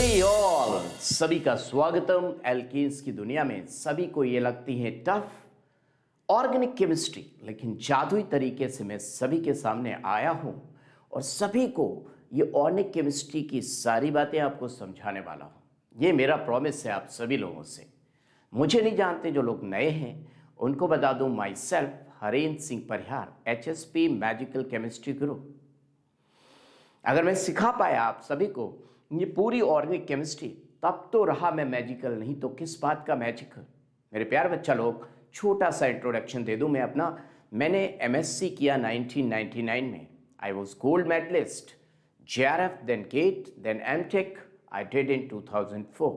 Hi all, सभी का स्वागतम। एल्केन्स की दुनिया में सभी को ये लगती है टफ ऑर्गेनिक केमिस्ट्री, लेकिन जादुई तरीके से मैं सभी के सामने आया हूं और सभी को ये ऑर्गेनिक केमिस्ट्री की सारी बातें आपको समझाने वाला हूं। ये मेरा प्रॉमिस है आप सभी लोगों से। मुझे नहीं जानते जो लोग नए हैं उनको बता दूं, my self Harendra Singh Parihar, HSP magical chemistry गुरु। अगर मैं सिखा पाया आप सभी को ये पूरी ऑर्गेनिक केमिस्ट्री, तब तो रहा मैं मैजिकल, नहीं तो किस बात का मैजिकल। मेरे प्यार बच्चा लोग, छोटा सा इंट्रोडक्शन दे दूं मैं अपना। मैंने MSc किया 1999 में। I was gold medalist, JRF, then GATE, then MTech I did in 2004।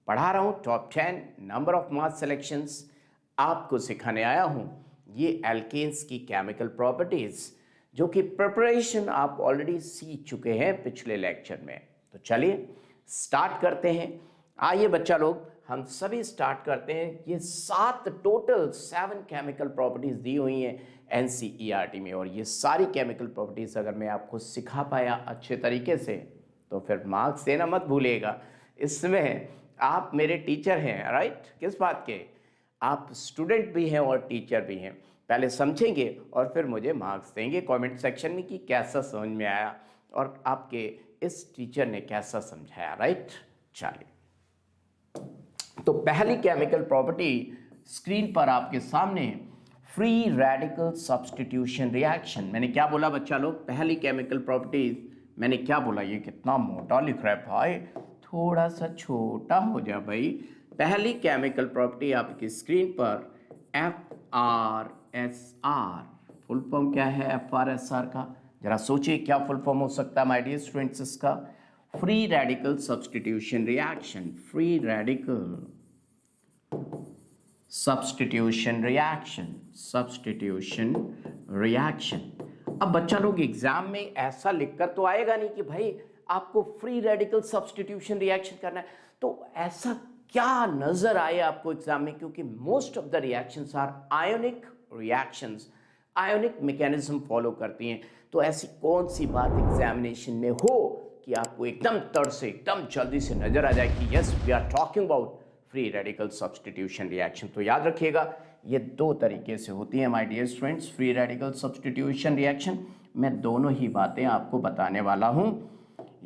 पढ़ा रहा हूँ top 10 number of mass selections. आपको सिखाने आया हूँ ये एल्केन्स की केमिकल प्रॉपर्टीज, जो कि प्रिपरेशन आप ऑलरेडी सीख चुके हैं पिछले लेक्चर में। तो चलिए स्टार्ट करते हैं। आइए बच्चा लोग, हम सभी स्टार्ट करते हैं। ये 7 केमिकल प्रॉपर्टीज दी हुई हैं NCERT में, और ये सारी केमिकल प्रॉपर्टीज अगर मैं आपको सिखा पाया अच्छे तरीके से तो फिर मार्क्स देना मत भूलिएगा। इसमें आप मेरे टीचर हैं, राइट? किस बात के? आप स्टूडेंट भी हैं और टीचर भी हैं। पहले समझेंगे और फिर मुझे मार्क्स देंगे कमेंट सेक्शन में कि कैसा समझ में आया और आपके इस टीचर ने कैसा समझाया, राइट? चलिए, तो पहली केमिकल प्रॉपर्टी स्क्रीन पर आपके सामने, फ्री रेडिकल सब्स्टिट्यूशन रिएक्शन। मैंने क्या बोला बच्चा लोग? पहली केमिकल प्रॉपर्टी मैंने क्या बोला? ये कितना मोटा लिख रहा है भाई, थोड़ा सा छोटा हो जा भाई। पहली केमिकल प्रॉपर्टी आपकी स्क्रीन पर FRSR। फुल फॉर्म क्या है FRSR का? जरा सोचिए क्या फुल फॉर्म हो सकता है माय डियर स्टूडेंट्स इसका? Free radical substitution reaction. Free radical substitution reaction. Substitution reaction. अब बच्चा लोग एग्जाम में ऐसा लिखकर तो आएगा नहीं कि भाई आपको फ्री रेडिकल सब्स्टिट्यूशन रिएक्शन करना है, तो ऐसा क्या नजर आए आपको एग्जाम में? क्योंकि most of the reactions are ionic reactions, ionic mechanism follow करती हैं। तो ऐसी कौन सी बात एग्जामिनेशन में हो कि आपको एकदम तड़ से, एकदम जल्दी से नजर आ जाए कि yes we are talking about free radical substitution reaction? तो याद रखिएगा ये दो तरीके से होती है my dear students, free radical substitution reaction. मैं दोनों ही बातें आपको बताने वाला हूं।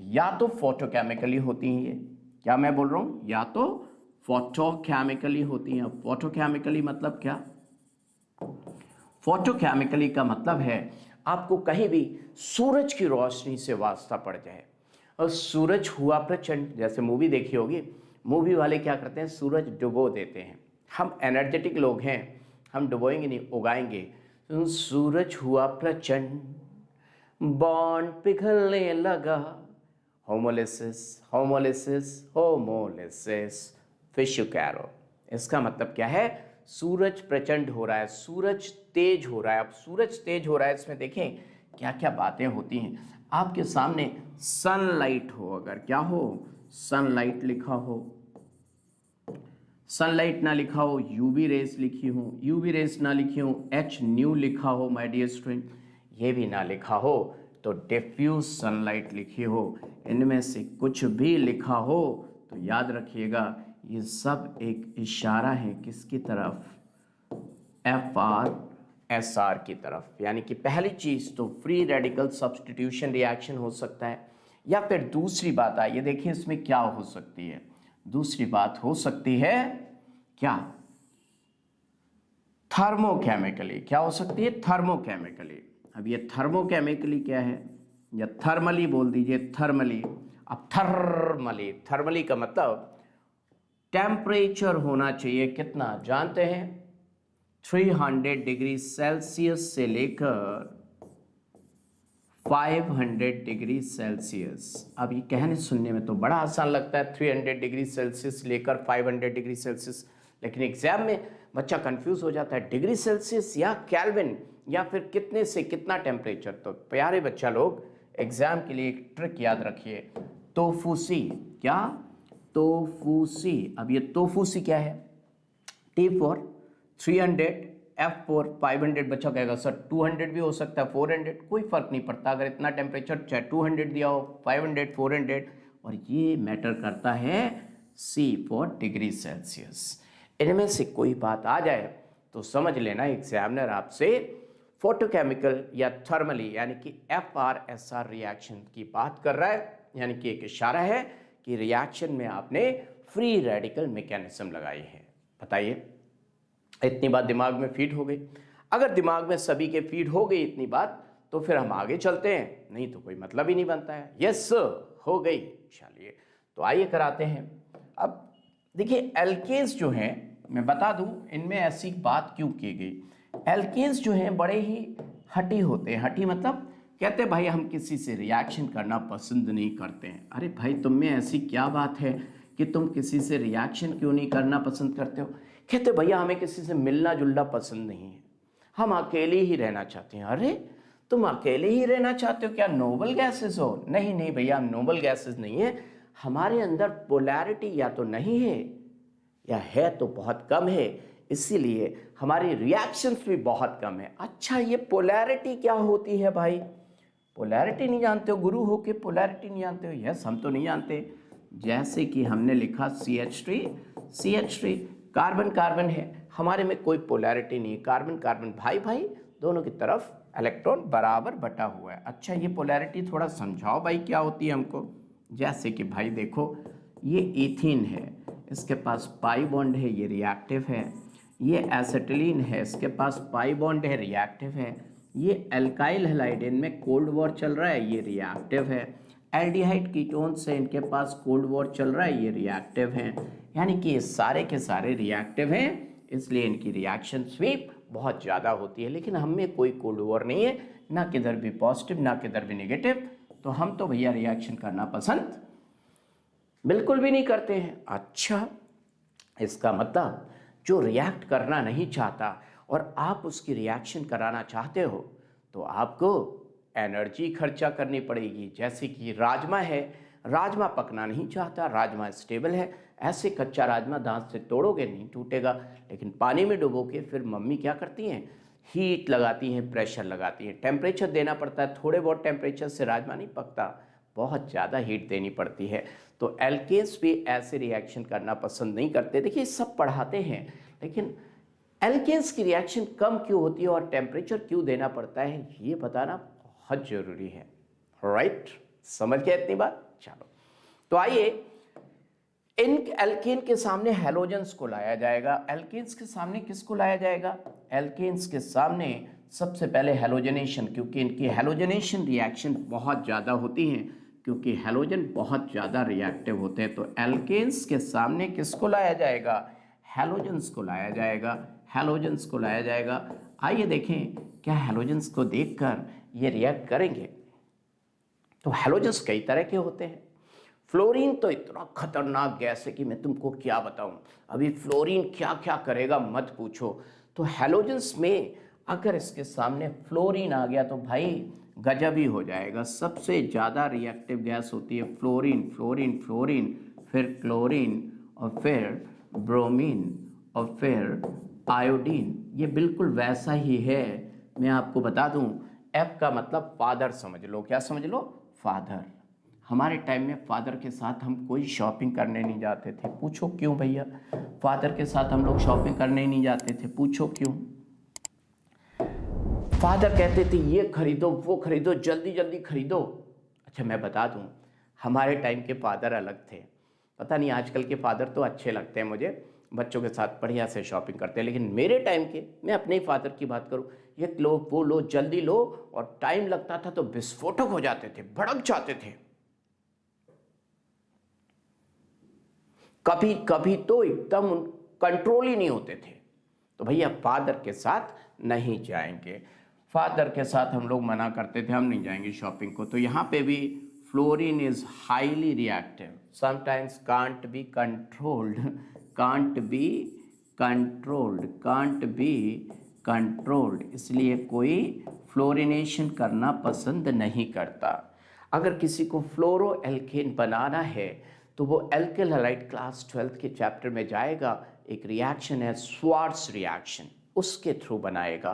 या तो फोटोकेमिकली होती हैं ये, क्या मैं बोल रहा हूं? या तो फोटोकेमिकली होती हैं। फोटोकेमिकली मतलब क्या? फोटोकेमिकली का मतलब है आपको कहीं भी सूरज की रोशनी से वास्ता पड़ जाए और सूरज हुआ प्रचंड, जैसे मूवी देखी होगी, मूवी वाले क्या करते हैं? सूरज डुबो देते हैं। हम एनर्जेटिक लोग हैं, हम डुबोएंगे नहीं, उगाएंगे। सूरज हुआ प्रचंड, बॉन्ड पिघलने लगा, होमोलिसिस होमोलिसिस होमोलिसिस, फिशु कैरो। इसका मतलब क्या है? सूरज प्रचंड हो रहा है, सूरज तेज हो रहा है। अब सूरज तेज हो रहा है, इसमें देखें क्या क्या बातें होती हैं। आपके सामने सनलाइट हो, अगर क्या हो? सनलाइट लिखा हो, सनलाइट ना लिखा हो, यूवी रेस लिखी हो, यूवी रेस ना लिखी हो, H न्यू लिखा हो माय डियर स्टूडेंट, ये भी ना लिखा हो तो डिफ्यूज सनलाइट लिखी हो, इनमें से कुछ भी लिखा हो तो याद रखिएगा ये सब एक इशारा है किसकी तरफ? FRSR की तरफ। यानी कि पहली चीज तो फ्री रेडिकल सब्स्टिट्यूशन रिएक्शन हो सकता है, या फिर दूसरी बात आइए देखिए इसमें क्या हो सकती है। दूसरी बात हो सकती है क्या? थर्मोकेमिकली। क्या हो सकती है? थर्मोकेमिकली। अब ये थर्मोकेमिकली क्या है? या थर्मली बोल दीजिए, थर्मली। अब थर्मली, थर्मली का मतलब टेम्परेचर होना चाहिए कितना जानते हैं? 300 डिग्री सेल्सियस से लेकर 500 डिग्री सेल्सियस। अब ये कहने सुनने में तो बड़ा आसान लगता है, 300 डिग्री सेल्सियस लेकर 500 डिग्री सेल्सियस, लेकिन एग्जाम में बच्चा कंफ्यूज हो जाता है, डिग्री सेल्सियस या केल्विन या फिर कितने से कितना टेम्परेचर। तो प्यारे बच्चा लोग, एग्जाम के लिए एक ट्रिक याद रखिए, तोफूसी। क्या? तोफूसी। अब ये तोफूसी क्या है? T for 300, F for 500। बच्चा कहेगा सर 200 भी हो सकता है, 400, कोई फर्क नहीं पड़ता। अगर इतना टेम्परेचर चाहे 200 दिया हो, 500, 400, और ये मैटर करता है C फॉर डिग्री सेल्सियस। इनमें से कोई बात आ जाए तो समझ लेना एग्जामिनर आपसे फोटोकेमिकल या थर्मली यानी कि FR-SR रिएक्शन की बात कर रहा है, यानी कि एक इशारा है कि रिएक्शन में आपने फ्री रेडिकल मैकेनिज्म लगाई है। बताइए, इतनी बात दिमाग में फीड हो गई? अगर दिमाग में सभी के फीड हो गई इतनी बात तो फिर हम आगे चलते हैं, नहीं तो कोई मतलब ही नहीं बनता है। यस हो गई। चलिए तो आइए कराते हैं। अब देखिए एल्केन्स जो हैं, मैं बता दूं इनमें ऐसी बात क्यों की गई। एल्केन्स जो हैं बड़े ही हठी होते हैं। हठी मतलब कहते हैं भाई हम किसी से रिएक्शन करना पसंद नहीं करते हैं। अरे भाई तुम में ऐसी क्या बात है कि तुम किसी से रिएक्शन क्यों नहीं करना पसंद करते हो? कहते भैया हमें किसी से मिलना जुलना पसंद नहीं है, हम अकेले ही रहना चाहते हैं। अरे तुम अकेले ही रहना चाहते हो, क्या नोबल गैसेस हो? नहीं नहीं भैया, हम नोबल गैसेस नहीं है, हमारे अंदर पोलैरिटी या तो नहीं है या है तो बहुत कम है, इसीलिए हमारी रिएक्शंस भी बहुत कम है। अच्छा ये पोलैरिटी क्या होती है भाई? पोलैरिटी नहीं जानते हो? गुरु हो के पोलैरिटी नहीं जानते हो? यस हम तो नहीं जानते। जैसे कि हमने लिखा CH3 कार्बन कार्बन है, हमारे में कोई पोलैरिटी नहीं है, कार्बन कार्बन भाई भाई दोनों की तरफ इलेक्ट्रॉन बराबर बटा हुआ है। अच्छा ये पोलैरिटी थोड़ा समझाओ भाई क्या होती है हमको। जैसे कि भाई देखो ये इथीन है, इसके पास पाई बॉन्ड है, ये रिएक्टिव है। ये एसिटिलीन है, इसके पास पाई बॉन्ड है, रिएक्टिव है। ये एल्काइल हैलाइडेन में कोल्ड वॉर चल रहा है, ये रिएक्टिव है। एल्डिहाइड कीटोन से इनके पास कोल्ड वॉर चल रहा है, ये रिएक्टिव हैं। यानी कि ये सारे के सारे रिएक्टिव हैं, इसलिए इनकी रिएक्शन स्वीप बहुत ज़्यादा होती है। लेकिन हम में कोई कोल्ड वॉर नहीं है, ना किधर भी पॉजिटिव ना किधर भी नेगेटिव, तो हम तो भैया रिएक्शन करना पसंद बिल्कुल भी नहीं करते हैं। अच्छा इसका मतलब जो रिएक्ट करना नहीं चाहता और आप उसकी रिएक्शन कराना चाहते हो तो आपको एनर्जी खर्चा करनी पड़ेगी। जैसे कि राजमा है, राजमा पकना नहीं चाहता, राजमा स्टेबल है, ऐसे कच्चा राजमा दांत से तोड़ोगे नहीं टूटेगा, लेकिन पानी में डुबो के फिर मम्मी क्या करती हैं, हीट लगाती हैं, प्रेशर लगाती हैं, टेम्परेचर देना पड़ता है। थोड़े बहुत टेम्परेचर से राजमा नहीं पकता, बहुत ज़्यादा हीट देनी पड़ती है। तो एल्केन्स भी ऐसे रिएक्शन करना पसंद नहीं करते। देखिए सब पढ़ाते हैं, लेकिन एल्केन्स की रिएक्शन कम क्यों होती है और टेम्परेचर क्यों देना पड़ता है ये बताना बहुत ज़रूरी है। राइट, समझ गया इतनी बात? चलो तो आइए इन एल्केन के सामने हैलोजेंस को लाया जाएगा। एल्केन्स के सामने किसको लाया जाएगा? एल्केन्स के सामने सबसे पहले हैलोजनेशन, क्योंकि इनकी हैलोजनेशन रिएक्शन बहुत ज़्यादा होती हैं, क्योंकि हैलोजन बहुत ज़्यादा रिएक्टिव होते हैं। तो एल्केन्स के सामने किसको लाया जाएगा? हैलोजेंस को लाया जाएगा, हैलोजेंस को लाया जाएगा। आइए देखें क्या हैलोजेंस को देखकर ये रिएक्ट करेंगे। तो हैलोजेंस कई तरह के होते हैं। फ्लोरीन तो इतना खतरनाक गैस है कि मैं तुमको क्या बताऊं, अभी फ्लोरीन क्या क्या करेगा मत पूछो। तो हैलोजेंस में अगर इसके सामने फ्लोरीन आ गया तो भाई गजब ही हो जाएगा। सबसे ज़्यादा रिएक्टिव गैस होती है फ्लोरीन, फ्लोरीन फ्लोरीन, फिर क्लोरीन और फिर ब्रोमीन और फिर आयोडीन। ये बिल्कुल वैसा ही है। मैं आपको बता दूं F का मतलब फादर समझ लो। क्या समझ लो? फादर। हमारे टाइम में फादर के साथ हम कोई शॉपिंग करने नहीं जाते थे। पूछो क्यों भैया? फादर के साथ हम लोग शॉपिंग करने नहीं जाते थे। पूछो क्यों? फादर कहते थे ये खरीदो वो खरीदो, जल्दी जल्दी खरीदो। अच्छा मैं बता दूं हमारे टाइम के फादर अलग थे। पता नहीं आजकल के फादर तो अच्छे लगते हैं मुझे, बच्चों के साथ बढ़िया से शॉपिंग करते हैं, लेकिन मेरे टाइम के, मैं अपने ही फादर की बात करूं, ये लो वो लो जल्दी लो, और टाइम लगता था तो विस्फोटक हो जाते थे, भड़क जाते थे। कभी कभी तो एकदम कंट्रोल ही नहीं होते थे। तो भैया फादर के साथ नहीं जाएंगे, फादर के साथ हम लोग मना करते थे, हम नहीं जाएंगे शॉपिंग को। तो यहाँ पे भी fluorine is highly reactive, sometimes can't be controlled, can't be controlled, can't be controlled, इसलिए कोई फ्लोरिनेशन करना पसंद नहीं करता। अगर किसी को फ्लोरो एल्केन बनाना है तो वो एल्किल हैलाइड क्लास 12 के चैप्टर में जाएगा। एक रिएक्शन है स्वार्ट्स रिएक्शन, उसके थ्रू बनाएगा।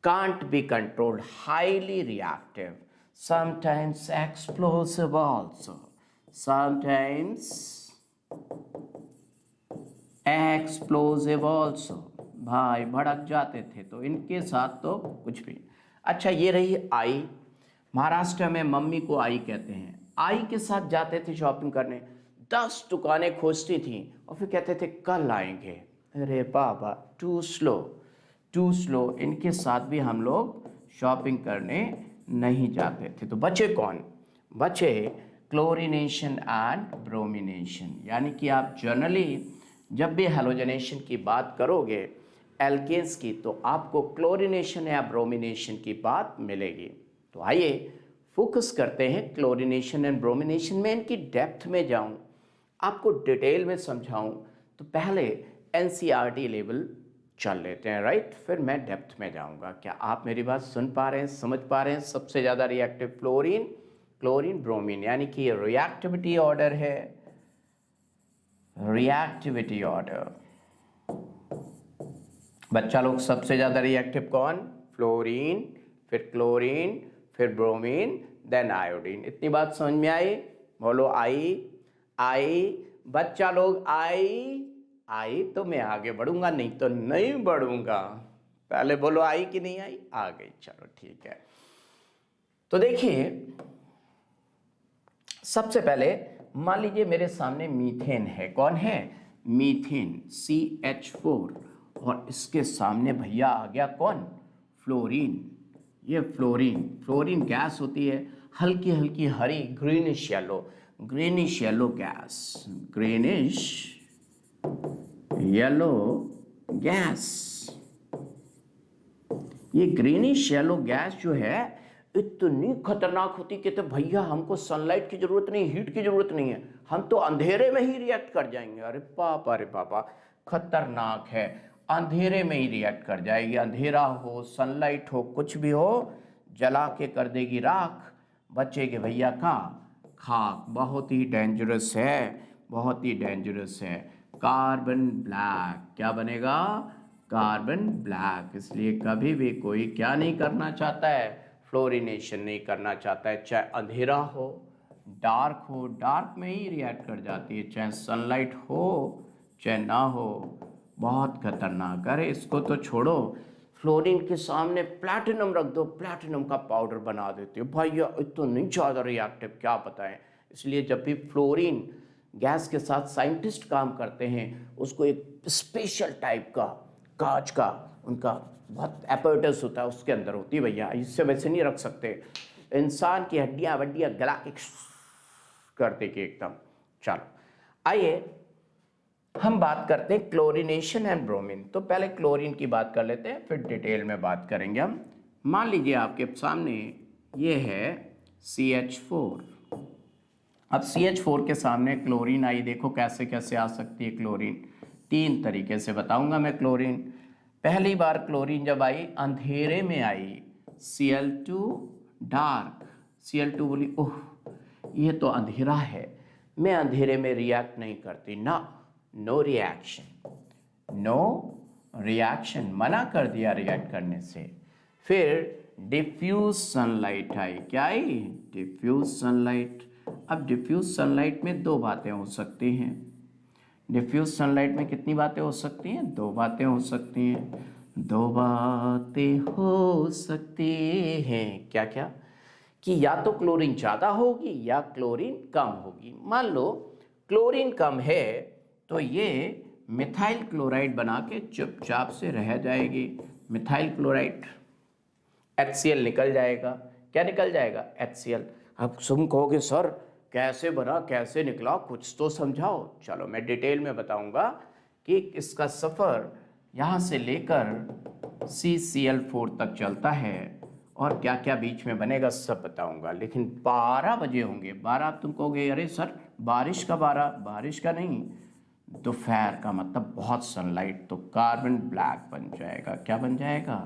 Can't be controlled, highly reactive, sometimes explosive also, sometimes explosive also, भाई भड़क जाते थे, तो इनके साथ तो कुछ भी। अच्छा ये रही आई, महाराष्ट्र में मम्मी को आई कहते हैं। आई के साथ जाते थे शॉपिंग करने, 10 दुकानें खोजती थी और फिर कहते थे कल आएंगे। अरे बाबा, टू स्लो टू स्लो, इनके साथ भी हम लोग शॉपिंग करने नहीं जाते थे। तो बचे कौन? बचे क्लोरीनेशन एंड ब्रोमिनेशन, यानी कि आप जनरली जब भी हेलोजनेशन की बात करोगे एल्केन्स की, तो आपको क्लोरीनेशन या ब्रोमिनेशन की बात मिलेगी। तो आइए फोकस करते हैं क्लोरीनेशन एंड ब्रोमिनेशन में, इनकी डेप्थ में जाऊं, आपको डिटेल में समझाऊं, तो पहले एनसीईआरटी लेवल चल लेते हैं, राइट, फिर मैं डेप्थ में जाऊंगा। क्या आप मेरी बात सुन पा रहे हैं, समझ पा रहे हैं? सबसे ज़्यादा रिएक्टिव फ्लोरीन, क्लोरीन, ब्रोमीन, यानी कि रिएक्टिविटी ऑर्डर है, रिएक्टिविटी ऑर्डर। बच्चा लोग सबसे ज़्यादा रिएक्टिव कौन? फ्लोरीन, फिर क्लोरीन, फिर ब्रोमीन, देन आयोडीन। इतनी बात समझ में आई? बोलो आई। आई बच्चा लोग, आई तो मैं आगे बढ़ूंगा, नहीं तो नहीं बढ़ूंगा। पहले बोलो आई कि नहीं आई? आ गई, चलो ठीक है। तो देखिए सबसे पहले मान लीजिए मेरे सामने मीथेन है। कौन है? मीथेन, CH4, और इसके सामने भैया आ गया कौन? फ्लोरीन। ये फ्लोरीन गैस होती है, हल्की हल्की हरी, greenish yellow gas, greenish yellow gas. ये ग्रीनिश येलो गैस जो है इतनी खतरनाक होती कि तो भैया हमको सनलाइट की जरूरत नहीं, हीट की जरूरत नहीं है, हम तो अंधेरे में ही रिएक्ट कर जाएंगे। अरे पापा, खतरनाक है, अंधेरे में ही रिएक्ट कर जाएगी। अंधेरा हो, सनलाइट हो, कुछ भी हो, जला के कर देगी राख, बचेगी भैया का खाक। बहुत ही डेंजरस है, बहुत ही डेंजरस है। कार्बन ब्लैक, क्या बनेगा? Carbon black. इसलिए कभी भी कोई क्या नहीं करना चाहता है? फ्लोरीनेशन नहीं करना चाहता है। चाहे अंधेरा हो, डार्क हो, डार्क में ही रिएक्ट कर जाती है, चाहे सनलाइट हो चाहे ना हो। बहुत खतरनाक। अरे इसको तो छोड़ो, फ्लोरीन के सामने प्लैटिनम रख दो, प्लैटिनम का पाउडर बना देते हो भैया, इतना नहीं ज़्यादा रिएक्टिव, क्या बताएं। इसलिए जब भी फ्लोरीन गैस के साथ साइंटिस्ट काम करते हैं, उसको एक स्पेशल टाइप का कांच का उनका बहुत एपर्टस होता है, उसके अंदर होती है भैया, इससे वैसे नहीं रख सकते। इंसान की हड्डियाँ वड्डियाँ गला के करते कि एकदम। चलो आइए हम बात करते हैं क्लोरीनेशन एंड ब्रोमीन। तो पहले क्लोरीन की बात कर लेते हैं, फिर डिटेल में बात करेंगे हम। मान लीजिए आपके सामने ये है CH4। अब CH4 के सामने क्लोरीन आई, देखो कैसे कैसे आ सकती है क्लोरीन। 3 तरीके से बताऊंगा मैं क्लोरीन। पहली बार क्लोरीन जब आई, अंधेरे में आई, Cl2 डार्क, Cl2 बोली ओह ये तो अंधेरा है, मैं अंधेरे में रिएक्ट नहीं करती ना, नो रिएक्शन, मना कर दिया रिएक्ट करने से। फिर डिफ्यूज सनलाइट आई, क्या आई? Diffuse sunlight. अब डिफ्यूज सनलाइट में 2 बातें हो सकती हैं। डिफ्यूज सनलाइट में कितनी बातें हो सकती हैं? 2 बातें हो सकती हैं। 2 बातें हो सकती हैं, क्या क्या? कि या तो क्लोरीन ज़्यादा होगी या क्लोरीन कम होगी। मान लो क्लोरीन कम है तो ये मिथाइल क्लोराइड बना के चुपचाप से रह जाएगी। मिथाइल क्लोराइड HCl निकल जाएगा। क्या निकल जाएगा? HCl। अब तुम कहोगे सर कैसे बना, कैसे निकला, कुछ तो समझाओ। चलो मैं डिटेल में बताऊंगा कि इसका सफ़र यहाँ से लेकर CCl4 तक चलता है और क्या क्या बीच में बनेगा सब बताऊंगा। लेकिन 12 बजे होंगे। 12 तुम कहोगे अरे सर बारिश का 12, बारिश का नहीं, दोपहर का, मतलब बहुत सनलाइट, तो कार्बन ब्लैक बन जाएगा। क्या बन जाएगा?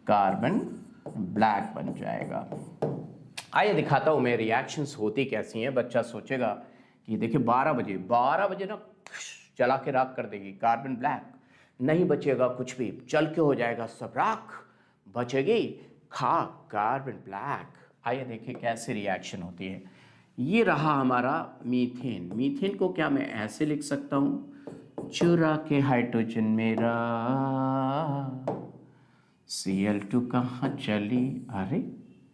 कार्बन ब्लैक बन जाएगा। आइए दिखाता हूँ मैं रिएक्शंस होती कैसी हैं। बच्चा सोचेगा कि देखिए 12 बजे ना जला के राख कर देगी, कार्बन ब्लैक, नहीं बचेगा कुछ भी, जल के हो जाएगा सब राख, बचेगी खाक, कार्बन ब्लैक। आइए देखिए कैसे रिएक्शन होती है। ये रहा हमारा मीथेन। मीथेन को क्या मैं ऐसे लिख सकता हूँ, चुरा के हाइड्रोजन मेरा Cl2 कहाँ चली, अरे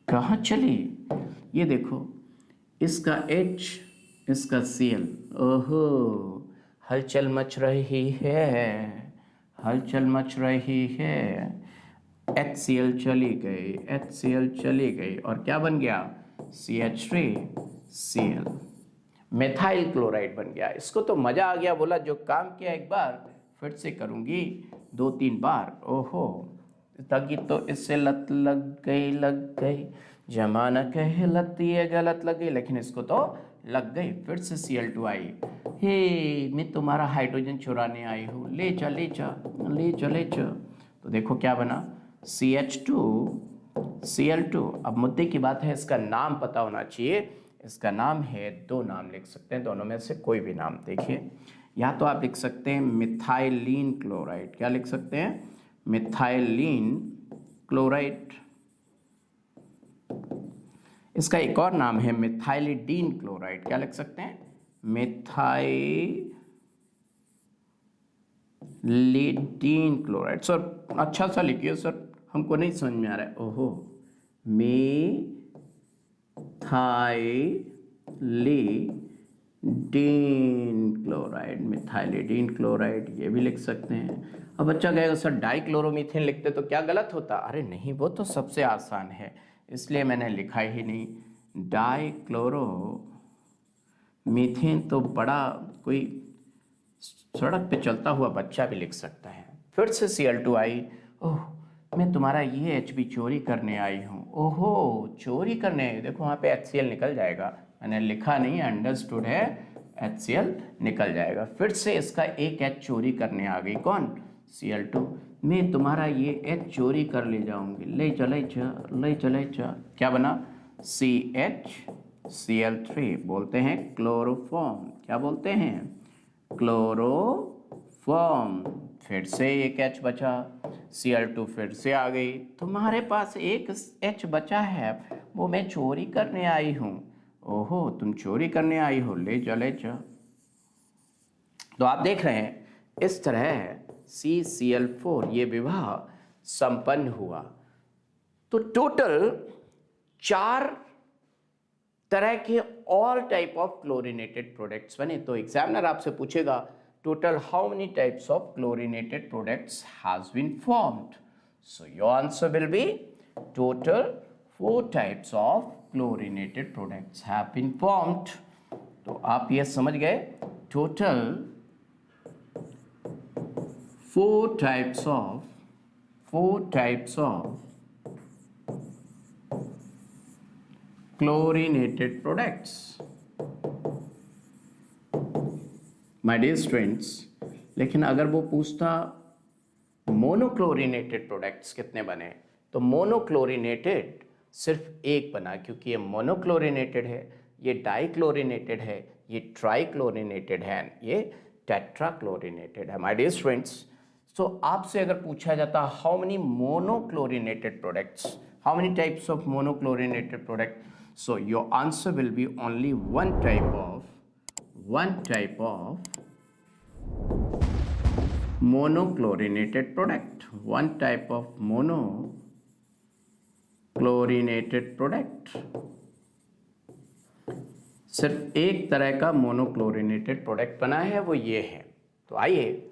कहाँ चली, ये देखो, इसका H, इसका Cl, ओहो हलचल मच रही है, हलचल मच रही है। HCl चली गई, HCl चली गई और क्या बन गया, CH3Cl, मेथाइल क्लोराइड बन गया। इसको तो मज़ा आ गया, बोला जो काम किया एक बार फिर से करूँगी 2-3 बार। ओहो लगी तो इससे लत लग गई, लग गई, जमाना कहे लत ये गलत लगी, लेकिन इसको तो लग गई। फिर से Cl2 आई, हे मैं तुम्हारा हाइड्रोजन चुराने आई हूँ, ले जा ले जा ले जा ले जा। तो देखो क्या बना, CH2Cl2। अब मुद्दे की बात है, इसका नाम पता होना चाहिए। इसका नाम है, 2 नाम लिख सकते हैं, दोनों में से कोई भी नाम। देखिए, या तो आप लिख सकते हैं मिथाइलिन क्लोराइड, क्या लिख सकते हैं, मिथाइलिन क्लोराइड। इसका एक और नाम है मिथाइलिडीन क्लोराइड, क्या लिख सकते हैं, मिथाइलिडीन क्लोराइड। सर अच्छा सा लिखिए सर, हमको नहीं समझ में आ रहा है। ओहो, मिथाइलिडीन क्लोराइड, मिथाइलिडीन क्लोराइड, ये भी लिख सकते हैं। अब बच्चा कहेगा सर डाइक्लोरोमीथेन लिखते तो क्या गलत होता, अरे नहीं, वो तो सबसे आसान है, इसलिए मैंने लिखा ही नहीं। डाइक्लोरोमीथेन तो बड़ा कोई सड़क पे चलता हुआ बच्चा भी लिख सकता है। फिर से Cl2 आई, ओह मैं तुम्हारा ये Hb चोरी करने आई हूँ। ओहो चोरी करने, देखो वहाँ पे HCl निकल जाएगा, मैंने लिखा नहीं, अंडरस्टूड है, HCl निकल जाएगा। फिर से इसका एक H चोरी करने आ गई, कौन, Cl2, मैं तुम्हारा ये H चोरी कर ले जाऊंगी, ले चले चा ले चले चा, क्या बना, CHCl3, बोलते हैं क्लोरोफॉर्म, क्या बोलते हैं, क्लोरोफॉर्म। फिर से एक H बचा, Cl2 फिर से आ गई, तुम्हारे पास एक H बचा है, वो मैं चोरी करने आई हूँ। ओहो तुम चोरी करने आई हो, ले जा ले जा। तो आप देख रहे हैं इस तरह CCl4 ये विवाह संपन्न हुआ। तो टोटल 4 तरह के all type of chlorinated products बने। तो एग्जामिनर आपसे पूछेगा total how many types of chlorinated products has been formed, so your answer will be total 4 types of chlorinated products have been formed. तो आप ये समझ गए, total 4 types of chlorinated products. My dear students, लेकिन अगर वो पूछता monochlorinated products कितने बने, तो मोनोक्लोरिनेटेड सिर्फ एक बना, क्योंकि ये मोनोक्लोरिनेटेड है, ये डाइक्लोरिनेटेड है, ये ट्राइक्लोरिनेटेड है, ये टेट्राक्लोरिनेटेड है। माय डियर स्टूडेंट्स, तो आपसे अगर पूछा जाता how many monochlorinated products, how many types of monochlorinated product, so your answer will be only one type of monochlorinated product, one type of monochlorinated product, सिर्फ एक तरह का मोनोक्लोरिनेटेड प्रोडक्ट बना है, वो ये है। तो आइए,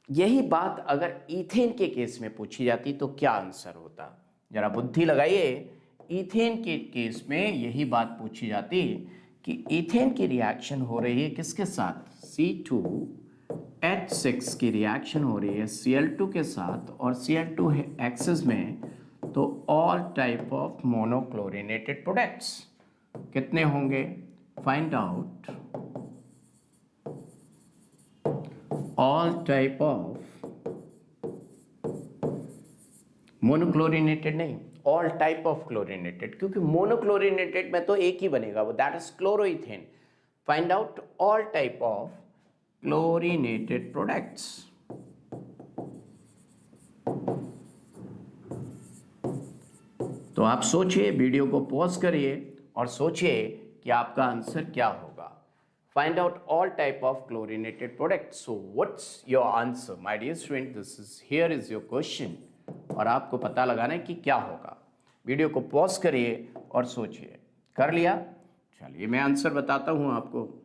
यही बात अगर ईथेन के केस में पूछी जाती तो क्या आंसर होता, जरा बुद्धि लगाइए। ईथेन के केस में यही बात पूछी जाती कि ईथेन की रिएक्शन हो रही है किसके साथ, C2H6 की रिएक्शन हो रही है Cl2 के साथ, और Cl2 है एक्सिस में, तो all type of monochlorinated products कितने होंगे, find out all type of monochlorinated नहीं, ऑल टाइप ऑफ क्लोरिनेटेड, क्योंकि मोनोक्लोरिनेटेड में तो एक ही बनेगा, वो that is chloroethane. Find out all type of chlorinated products. तो आप सोचिए, वीडियो को पॉज करिए और सोचिए कि आपका आंसर क्या होगा। Find out all type of chlorinated product. So what's your answer my dear student, this is here is your question, और आपको पता लगाना है कि क्या होगा। वीडियो को पॉज करिए और सोचिए। कर लिया? चलिए मैं आंसर बताता हूँ आपको।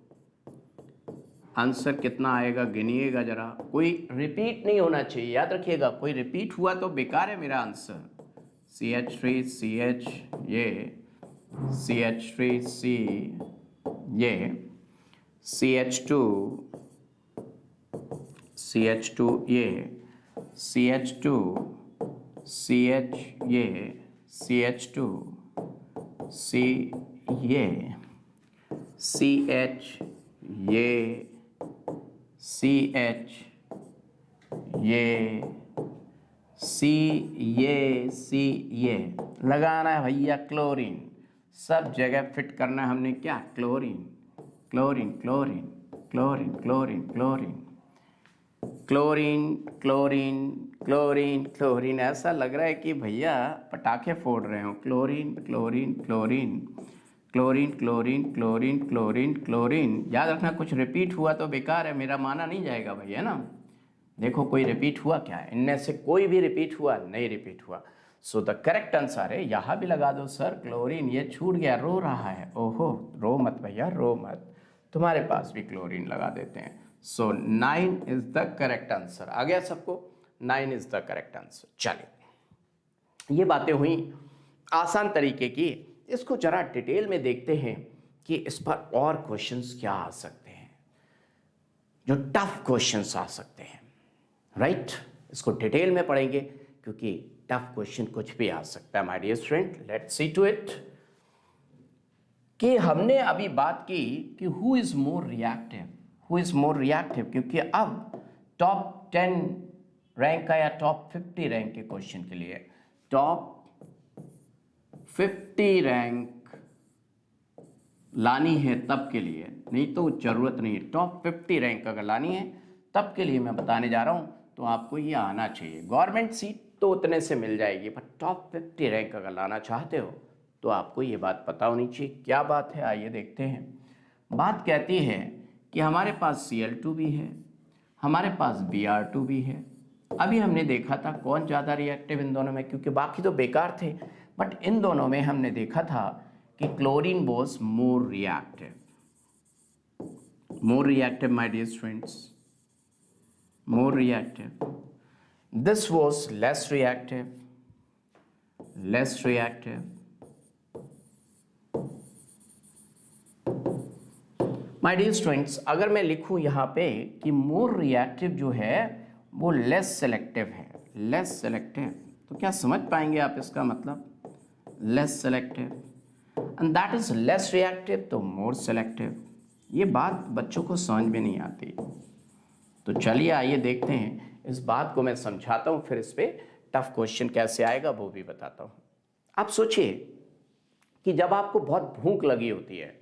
आंसर कितना आएगा गिनिएगा जरा, कोई रिपीट नहीं होना चाहिए, याद रखिएगा। कोई रिपीट हुआ तो बेकार है मेरा आंसर। CH3 CH ये, CH3 C ये, CH2 ये, CH2 CH ये, CH2 C ये, CH ये, CH ये, C ये लगाना है भैया। क्लोरीन सब जगह फिट करना है हमने। क्या? Chlorine chlorine chlorine chlorine chlorine chlorine chlorine chlorine chlorine chlorine. ऐसा लग रहा है कि भैया पटाखे फोड़ रहे हो। Chlorine chlorine chlorine chlorine chlorine chlorine chlorine chlorine. याद रखना, कुछ रिपीट हुआ तो बेकार है, मेरा माना नहीं जाएगा भैया ना। देखो कोई रिपीट हुआ क्या? इनमें से कोई भी रिपीट हुआ? नहीं रिपीट हुआ। सो द करेक्ट आंसर है, यहाँ भी लगा दो सर क्लोरीन। ये छूट गया, रो रहा है। ओहो, रो मत भैया, रो मत, तुम्हारे पास भी क्लोरीन लगा देते हैं। सो 9 इज द करेक्ट आंसर। आ गया सबको? 9 इज द करेक्ट आंसर। चलिए, ये बातें हुई आसान तरीके की। इसको जरा डिटेल में देखते हैं कि इस पर और क्वेश्चंस क्या आ सकते हैं, जो टफ क्वेश्चंस आ सकते हैं। राइट? इसको डिटेल में पढ़ेंगे क्योंकि टफ क्वेश्चन कुछ भी आ सकता है my dear student. Let's see to it. कि हमने अभी बात की कि हु इज मोर रिएक्टिव, क्योंकि अब टॉप 10 रैंक का या टॉप 50 रैंक के क्वेश्चन के लिए टॉप 50 रैंक लानी है तब के लिए, नहीं तो जरूरत नहीं है। टॉप 50 रैंक अगर लानी है तब के लिए मैं बताने जा रहा हूं, तो आपको ये आना चाहिए। गवर्नमेंट सीट तो उतने से मिल जाएगी, पर टॉप 50 रैंक अगर लाना चाहते हो तो आपको ये बात पता होनी चाहिए। क्या बात है, आइए देखते हैं। बात कहती है कि हमारे पास Cl2 भी है, हमारे पास Br2 भी है। अभी हमने देखा था कौन ज़्यादा रिएक्टिव इन दोनों में, क्योंकि बाकी तो बेकार थे, बट इन दोनों में हमने देखा था कि chlorine was more reactive my dear students, more reactive. This was less reactive. My dear students, अगर मैं लिखूं यहाँ पे कि मोर रिएक्टिव जो है वो लेस सेलेक्टिव है, तो क्या समझ पाएंगे आप इसका मतलब? Less selective and that is less reactive तो मोर सेलेक्टिव। ये बात बच्चों को समझ में नहीं आती। तो चलिए आइए देखते हैं, इस बात को मैं समझाता हूँ, फिर इस पे टफ क्वेश्चन कैसे आएगा वो भी बताता हूँ। आप सोचिए कि जब आपको बहुत भूख लगी होती है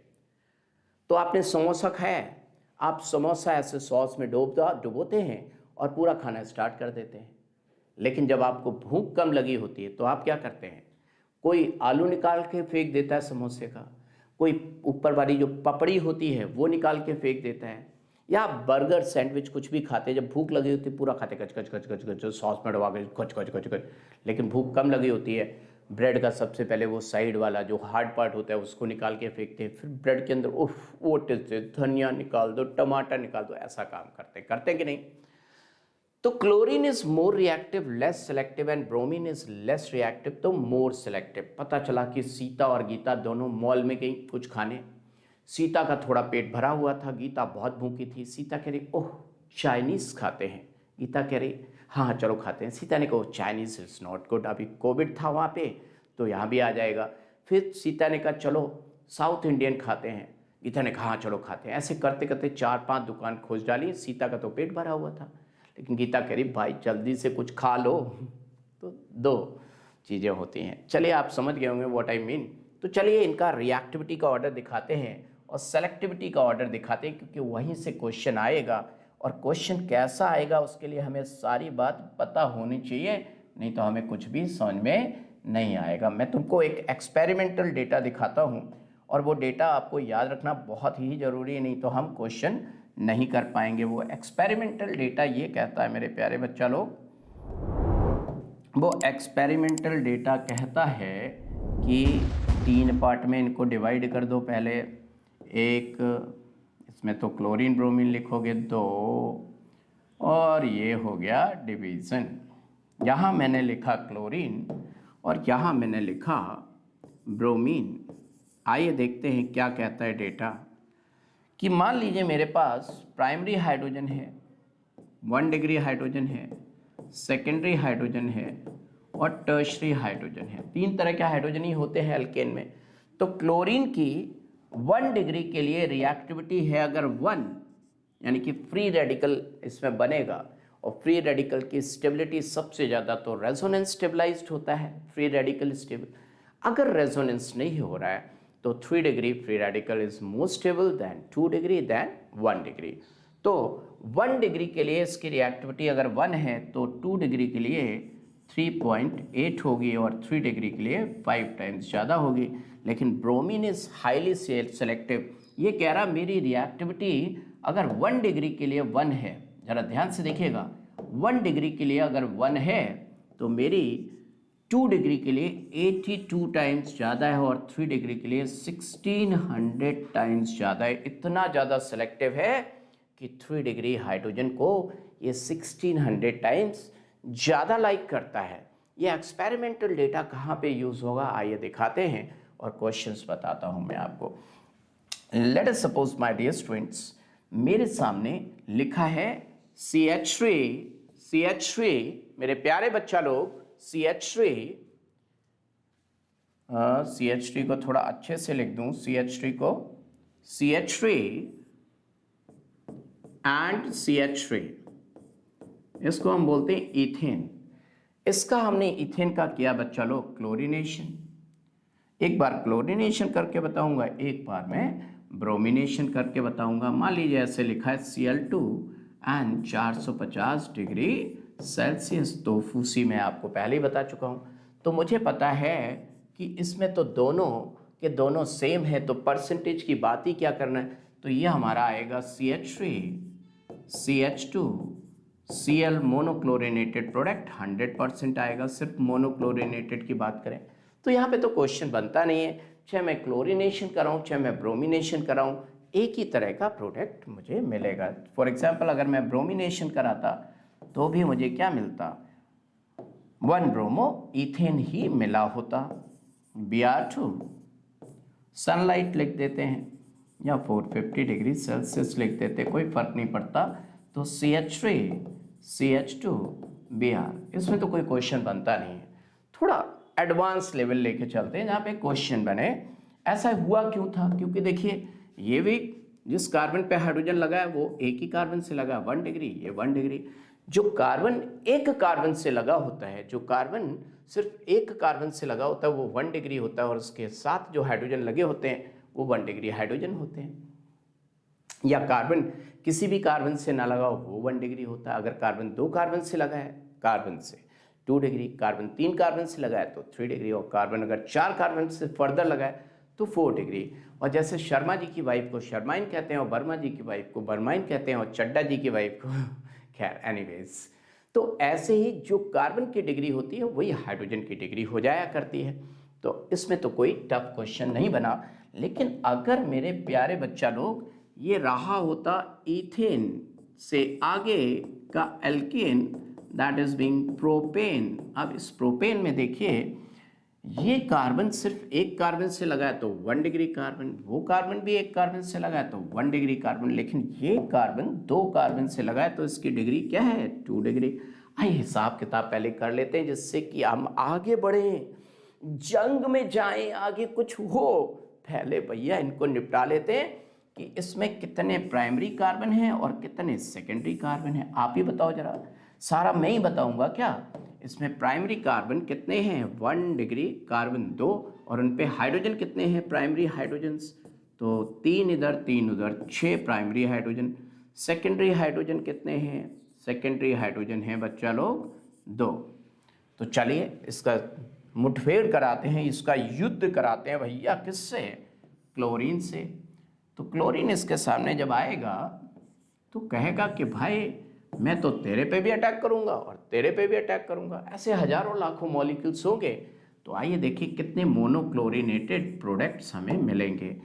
तो आपने समोसा खाया है, आप समोसा ऐसे सॉस में डुबोते हैं और पूरा खाना स्टार्ट कर देते हैं। लेकिन जब आपको भूख कम लगी होती है तो आप क्या करते हैं? कोई आलू निकाल के फेंक देता है समोसे का, कोई ऊपर वाली जो पपड़ी होती है वो निकाल के फेंक देता है, या बर्गर सैंडविच कुछ भी खाते हैं। जब भूख लगी होती है पूरा खाते कच कच कच कच कच, सॉस में डुबा के कच कच कच कच। लेकिन भूख कम लगी होती है, ब्रेड का सबसे पहले वो साइड वाला जो हार्ड पार्ट होता है उसको निकाल के फेंकते हैं, फिर ब्रेड के अंदर वो टेस्ट, धनिया निकाल दो, टमाटर निकाल दो, ऐसा काम करते हैं कि नहीं? तो chlorine is more reactive, less selective, and bromine is less reactive तो मोर सेलेक्टिव। पता चला कि सीता और गीता दोनों मॉल में गई कुछ खाने। सीता का थोड़ा पेट भरा हुआ था, गीता बहुत भूखी थी। सीता कह रही ओह चाइनीज खाते हैं, गीता कह रही हाँ चलो खाते हैं। सीता ने कहा चाइनीज इज नॉट गुड, अभी कोविड था वहाँ पे तो यहाँ भी आ जाएगा। फिर सीता ने कहा चलो साउथ इंडियन खाते हैं, गीता ने कहा हाँ चलो खाते हैं। ऐसे करते करते 4-5 दुकान खोज डाली। सीता का तो पेट भरा हुआ था, लेकिन गीता कह रही भाई जल्दी से कुछ खा लो। तो 2 चीज़ें होती हैं। चलिए आप समझ गए होंगे व्हाट आई मीन। तो चलिए इनका रिएक्टिविटी का ऑर्डर दिखाते हैं और सेलेक्टिविटी का ऑर्डर दिखाते हैं, क्योंकि वहीं से क्वेश्चन आएगा, और क्वेश्चन कैसा आएगा उसके लिए हमें सारी बात पता होनी चाहिए, नहीं तो हमें कुछ भी समझ में नहीं आएगा। मैं तुमको एक एक्सपेरिमेंटल डेटा दिखाता हूँ और वो डेटा आपको याद रखना बहुत ही ज़रूरी है, नहीं तो हम क्वेश्चन नहीं कर पाएंगे। वो एक्सपेरिमेंटल डेटा ये कहता है मेरे प्यारे बच्चा लोग, वो एक्सपेरिमेंटल डेटा कहता है कि 3 पार्ट में इनको डिवाइड कर दो। पहले एक, इसमें तो क्लोरीन ब्रोमीन लिखोगे 2, और ये हो गया डिवीज़न। यहाँ मैंने लिखा क्लोरीन और यहाँ मैंने लिखा ब्रोमीन। आइए देखते हैं क्या कहता है डेटा, कि मान लीजिए मेरे पास प्राइमरी हाइड्रोजन है, 1 डिग्री हाइड्रोजन है, सेकेंडरी हाइड्रोजन है और टर्शरी हाइड्रोजन है। 3 तरह के हाइड्रोजन ही होते हैं एल्केन में। तो क्लोरीन की 1 डिग्री के लिए रिएक्टिविटी है अगर 1, यानी कि फ्री रेडिकल इसमें बनेगा, और फ्री रेडिकल की स्टेबिलिटी सबसे ज़्यादा तो रेजोनेंस स्टेबलाइज्ड होता है, फ्री रेडिकल स्टेबल। अगर रेजोनेंस नहीं हो रहा है तो 3 degree free radical is more stable than 2 degree than 1 degree. तो 1 डिग्री के लिए इसकी रिएक्टिविटी अगर 1 है तो 2 डिग्री के लिए 3.8 होगी और 3 डिग्री के लिए 5 टाइम्स ज़्यादा होगी। लेकिन ब्रोमीन इज हाईली सेलेक्टिव। ये कह रहा मेरी रिएक्टिविटी अगर 1 डिग्री के लिए 1 है, ज़रा ध्यान से देखिएगा, 1 डिग्री के लिए अगर 1 है तो मेरी 2 डिग्री के लिए 82 टाइम्स ज़्यादा है और 3 डिग्री के लिए 1600 टाइम्स ज़्यादा है। इतना ज़्यादा सेलेक्टिव है कि 3 डिग्री हाइड्रोजन को ये 1600 टाइम्स ज़्यादा लाइक करता है। ये एक्सपेरिमेंटल डेटा कहाँ पे यूज़ होगा आइए दिखाते हैं और क्वेश्चंस बताता हूँ मैं आपको। Let us suppose my dear students, मेरे सामने लिखा है CH3, मेरे प्यारे बच्चा लोग, CH3 को थोड़ा अच्छे से लिख दूं, CH3 एंड CH3, इसको हम बोलते हैं इथेन। इसका हमने इथेन का किया बच्चा लोग क्लोरीनेशन। एक बार क्लोरीनेशन करके बताऊंगा, एक बार मैं ब्रोमिनेशन करके बताऊंगा। मान लीजिए ऐसे लिखा है Cl2 एंड 450 डिग्री सेल्सियस। तो फूसी मैं आपको पहले ही बता चुका हूँ। तो मुझे पता है कि इसमें तो दोनों के दोनों सेम है, तो परसेंटेज की बात ही क्या करना है। तो ये हमारा आएगा CH3 CH2 Cl monochlorinated product 100% आएगा, सिर्फ मोनोक्लोरिनेटेड की बात करें तो यहाँ पे तो क्वेश्चन बनता नहीं है। चाहे मैं क्लोरिनेशन कराऊँ चाहे मैं ब्रोमिनेशन कराऊँ, एक ही तरह का प्रोडक्ट मुझे मिलेगा। फॉर एग्जांपल अगर मैं ब्रोमिनेशन कराता तो भी मुझे क्या मिलता, 1 ब्रोमो इथेन ही मिला होता। Br2 सनलाइट लिख देते हैं या 450 डिग्री सेल्सियस लिख देते, कोई फर्क नहीं पड़ता। तो CH3 CH2 Br, इसमें तो कोई क्वेश्चन बनता नहीं है। थोड़ा एडवांस लेवल लेके चलते हैं जहाँ पे क्वेश्चन बने। ऐसा हुआ क्यों था, क्योंकि देखिए ये भी जिस कार्बन पे हाइड्रोजन लगा है वो एक ही कार्बन से लगा 1 डिग्री, ये 1 डिग्री। जो कार्बन एक कार्बन से लगा होता है, जो कार्बन सिर्फ एक कार्बन से लगा होता है वो 1 डिग्री होता है, और उसके साथ जो हाइड्रोजन लगे होते हैं वो 1 डिग्री हाइड्रोजन होते हैं। या कार्बन किसी भी कार्बन से ना लगा हो वो 1 डिग्री होता है। अगर कार्बन 2 कार्बन से लगा है, कार्बन से 2 डिग्री, कार्बन 3 कार्बन से लगा है तो 3 डिग्री, और कार्बन अगर 4 कार्बन से फर्दर लगा है तो 4 डिग्री। और जैसे शर्मा जी की वाइफ को शर्माइन कहते हैं और वर्मा जी की वाइफ को बर्माइन कहते हैं और चड्डा जी की वाइफ को खैर एनीवेज। तो ऐसे ही जो कार्बन की डिग्री होती है वही हाइड्रोजन की डिग्री हो जाया करती है। तो इसमें तो कोई टफ क्वेश्चन नहीं बना। लेकिन अगर मेरे प्यारे बच्चा लोग ये रहा होता इथेन से आगे का alkane, that is being propane. अब इस प्रोपेन में देखिए ये कार्बन सिर्फ एक कार्बन से लगा है तो 1 डिग्री कार्बन, वो कार्बन भी एक कार्बन से लगा है तो 1 डिग्री कार्बन, लेकिन ये कार्बन 2 कार्बन से लगा है तो इसकी डिग्री क्या है 2 डिग्री। आइए हिसाब किताब पहले कर लेते हैं जिससे कि हम आगे बढ़ें, जंग में जाएं, आगे कुछ हो। पहले भैया इनको निपटा लेते हैं कि इसमें कितने प्राइमरी कार्बन हैं और कितने सेकेंडरी कार्बन हैं। आप ही बताओ जरा, सारा मैं ही बताऊंगा क्या। इसमें प्राइमरी कार्बन कितने हैं 1 डिग्री, कार्बन 2, और उन पे हाइड्रोजन कितने हैं प्राइमरी हाइड्रोजन्स, तो 3 इधर 3 उधर, 6 प्राइमरी हाइड्रोजन। सेकेंडरी हाइड्रोजन कितने हैं, सेकेंडरी हाइड्रोजन हैं बच्चा लोग 2। तो चलिए इसका मुठभेड़ कराते हैं, इसका युद्ध कराते हैं भैया, किससे, क्लोरीन से। तो क्लोरीन इसके सामने जब आएगा तो कहेगा कि भाई मैं तो तेरे पे भी अटैक करूंगा और तेरे पे भी अटैक करूंगा। ऐसे हजारों लाखों मॉलिक्यूल्स होंगे। तो आइए देखिए कितने मोनोक्लोरिनेटेड प्रोडक्ट्स हमें मिलेंगे।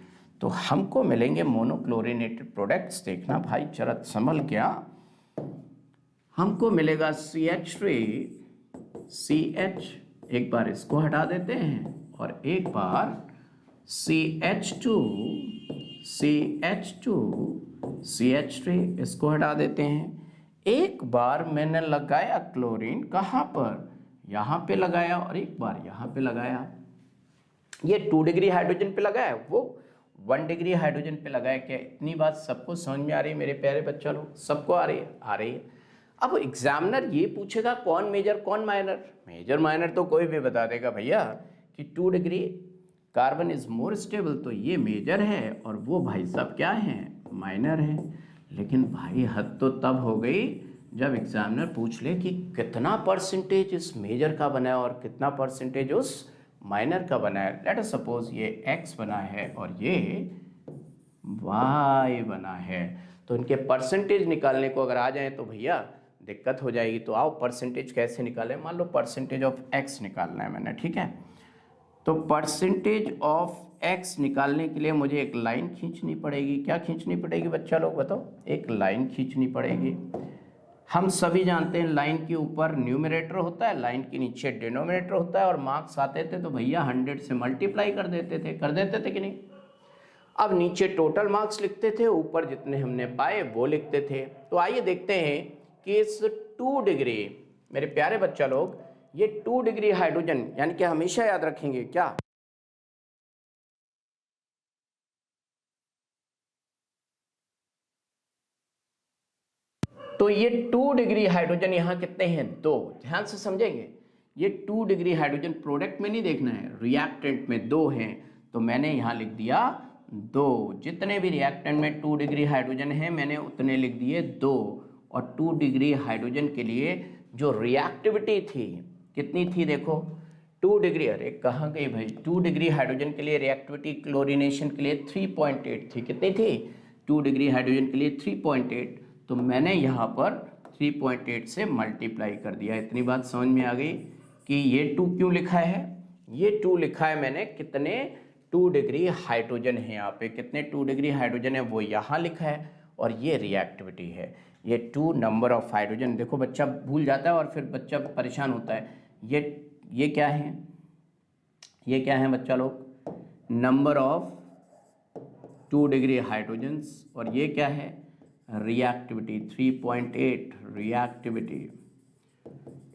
तो हमको मिलेंगे मोनोक्लोरिनेटेड प्रोडक्ट्स, देखना भाई जरा संभल गया। हमको मिलेगा CH3CH, एक बार इसको हटा देते हैं, और एक बार CH2CH2CH3 इसको हटा देते हैं। एक बार मैंने लगाया क्लोरीन, कहाँ पर, यहाँ पे लगाया, और एक बार यहाँ पे लगाया। ये 2 डिग्री हाइड्रोजन पे लगाया, वो 1 डिग्री हाइड्रोजन पे लगाया। क्या इतनी बात सबको समझ में आ रही है मेरे प्यारे बच्चा लोग? सबको आ रही है? आ रही है। अब एग्जामिनर ये पूछेगा कौन मेजर कौन माइनर। मेजर माइनर तो कोई भी बता देगा भैया कि 2 degree carbon is more stable, तो ये मेजर है और वो भाई साहब क्या है, माइनर है। लेकिन भाई हद तो तब हो गई जब एग्जामिनर पूछ ले कि कितना परसेंटेज इस मेजर का बना है और कितना परसेंटेज उस माइनर का बना है। लेट अस सपोज ये x बना है और ये y बना है। तो इनके परसेंटेज निकालने को अगर आ जाए तो भैया दिक्कत हो जाएगी। तो आओ परसेंटेज कैसे निकालें। मान लो परसेंटेज ऑफ x निकालना है मैंने, ठीक है। तो परसेंटेज ऑफ x निकालने के लिए मुझे एक लाइन खींचनी पड़ेगी। क्या खींचनी पड़ेगी बच्चा लोग बताओ? एक लाइन खींचनी पड़ेगी। हम सभी जानते हैं लाइन के ऊपर न्यूमरेटर होता है, लाइन के नीचे डिनोमिनेटर होता है, और मार्क्स आते थे तो भैया 100 से मल्टीप्लाई कर देते थे कि नहीं। अब नीचे टोटल मार्क्स लिखते थे, ऊपर जितने हमने पाए वो लिखते थे। तो आइए देखते हैं कि इस 2 डिग्री, मेरे प्यारे बच्चा लोग, ये 2 डिग्री हाइड्रोजन, यानी कि हमेशा याद रखेंगे क्या, तो ये 2 डिग्री हाइड्रोजन यहाँ कितने हैं, 2। ध्यान से समझेंगे, ये 2 डिग्री हाइड्रोजन प्रोडक्ट में नहीं देखना है, रिएक्टेंट में 2 हैं। तो मैंने यहाँ लिख दिया 2। जितने भी रिएक्टेंट में 2 डिग्री हाइड्रोजन है मैंने उतने लिख दिए 2। और 2 डिग्री हाइड्रोजन के लिए जो रिएक्टिविटी थी कितनी थी देखो, 2 डिग्री, अरे कहाँ गई भाई, 2 डिग्री हाइड्रोजन के लिए रिएक्टिविटी क्लोरीनेशन के लिए 3.8 थी। कितनी थी? 2 डिग्री हाइड्रोजन के लिए 3.8। तो मैंने यहाँ पर 3.8 से मल्टीप्लाई कर दिया। इतनी बात समझ में आ गई कि ये 2 क्यों लिखा है। ये 2 लिखा है मैंने, कितने 2 डिग्री हाइड्रोजन है यहाँ पे, कितने 2 डिग्री हाइड्रोजन है वो यहाँ लिखा है, और ये रिएक्टिविटी है। ये 2 नंबर ऑफ हाइड्रोजन, देखो बच्चा भूल जाता है और फिर बच्चा परेशान होता है। ये क्या है, ये क्या है बच्चा लोग, नंबर ऑफ 2 डिग्री हाइड्रोजन्स, और ये क्या है, रिएक्टिविटी 3.8 रिएक्टिविटी।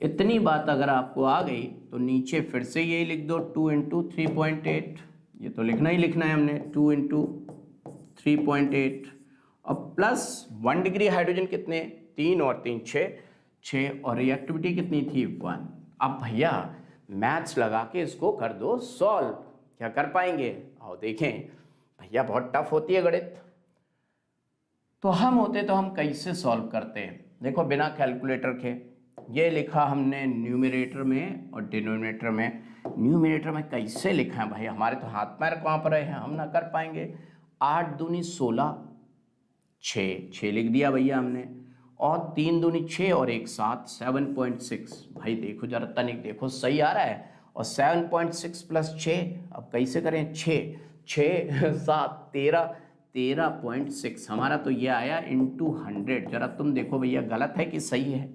इतनी बात अगर आपको आ गई तो नीचे फिर से यही लिख दो 2 इंटू 3.8। ये तो लिखना ही लिखना है हमने, 2 इंटू 3.8, और प्लस 1 डिग्री हाइड्रोजन कितने, 3 और 3 6, और रिएक्टिविटी कितनी थी 1। अब भैया मैथ्स लगा के इसको कर दो सॉल्व। क्या कर पाएंगे? आओ देखें भैया, बहुत टफ होती है गणित। तो हम होते तो हम कैसे सॉल्व करते हैं, देखो बिना कैलकुलेटर के। ये लिखा हमने न्यूमरेटर में और डिनोमिनेटर में। न्यूमरेटर में कैसे लिखा है भाई, हमारे तो हाथ पैर कहाँ पर हैं, हम ना कर पाएंगे। 8 दूनी 16, 6 लिख दिया भैया हमने, और 3 दूनी 6 और 1 7, 7.6। भाई देखो जरा तनिक देखो सही आ रहा है। और 7.6 प्लस 6, अब कैसे करें, 6 7 13.6 हमारा तो ये आया इंटू 100। जरा तुम देखो भैया गलत है कि सही है,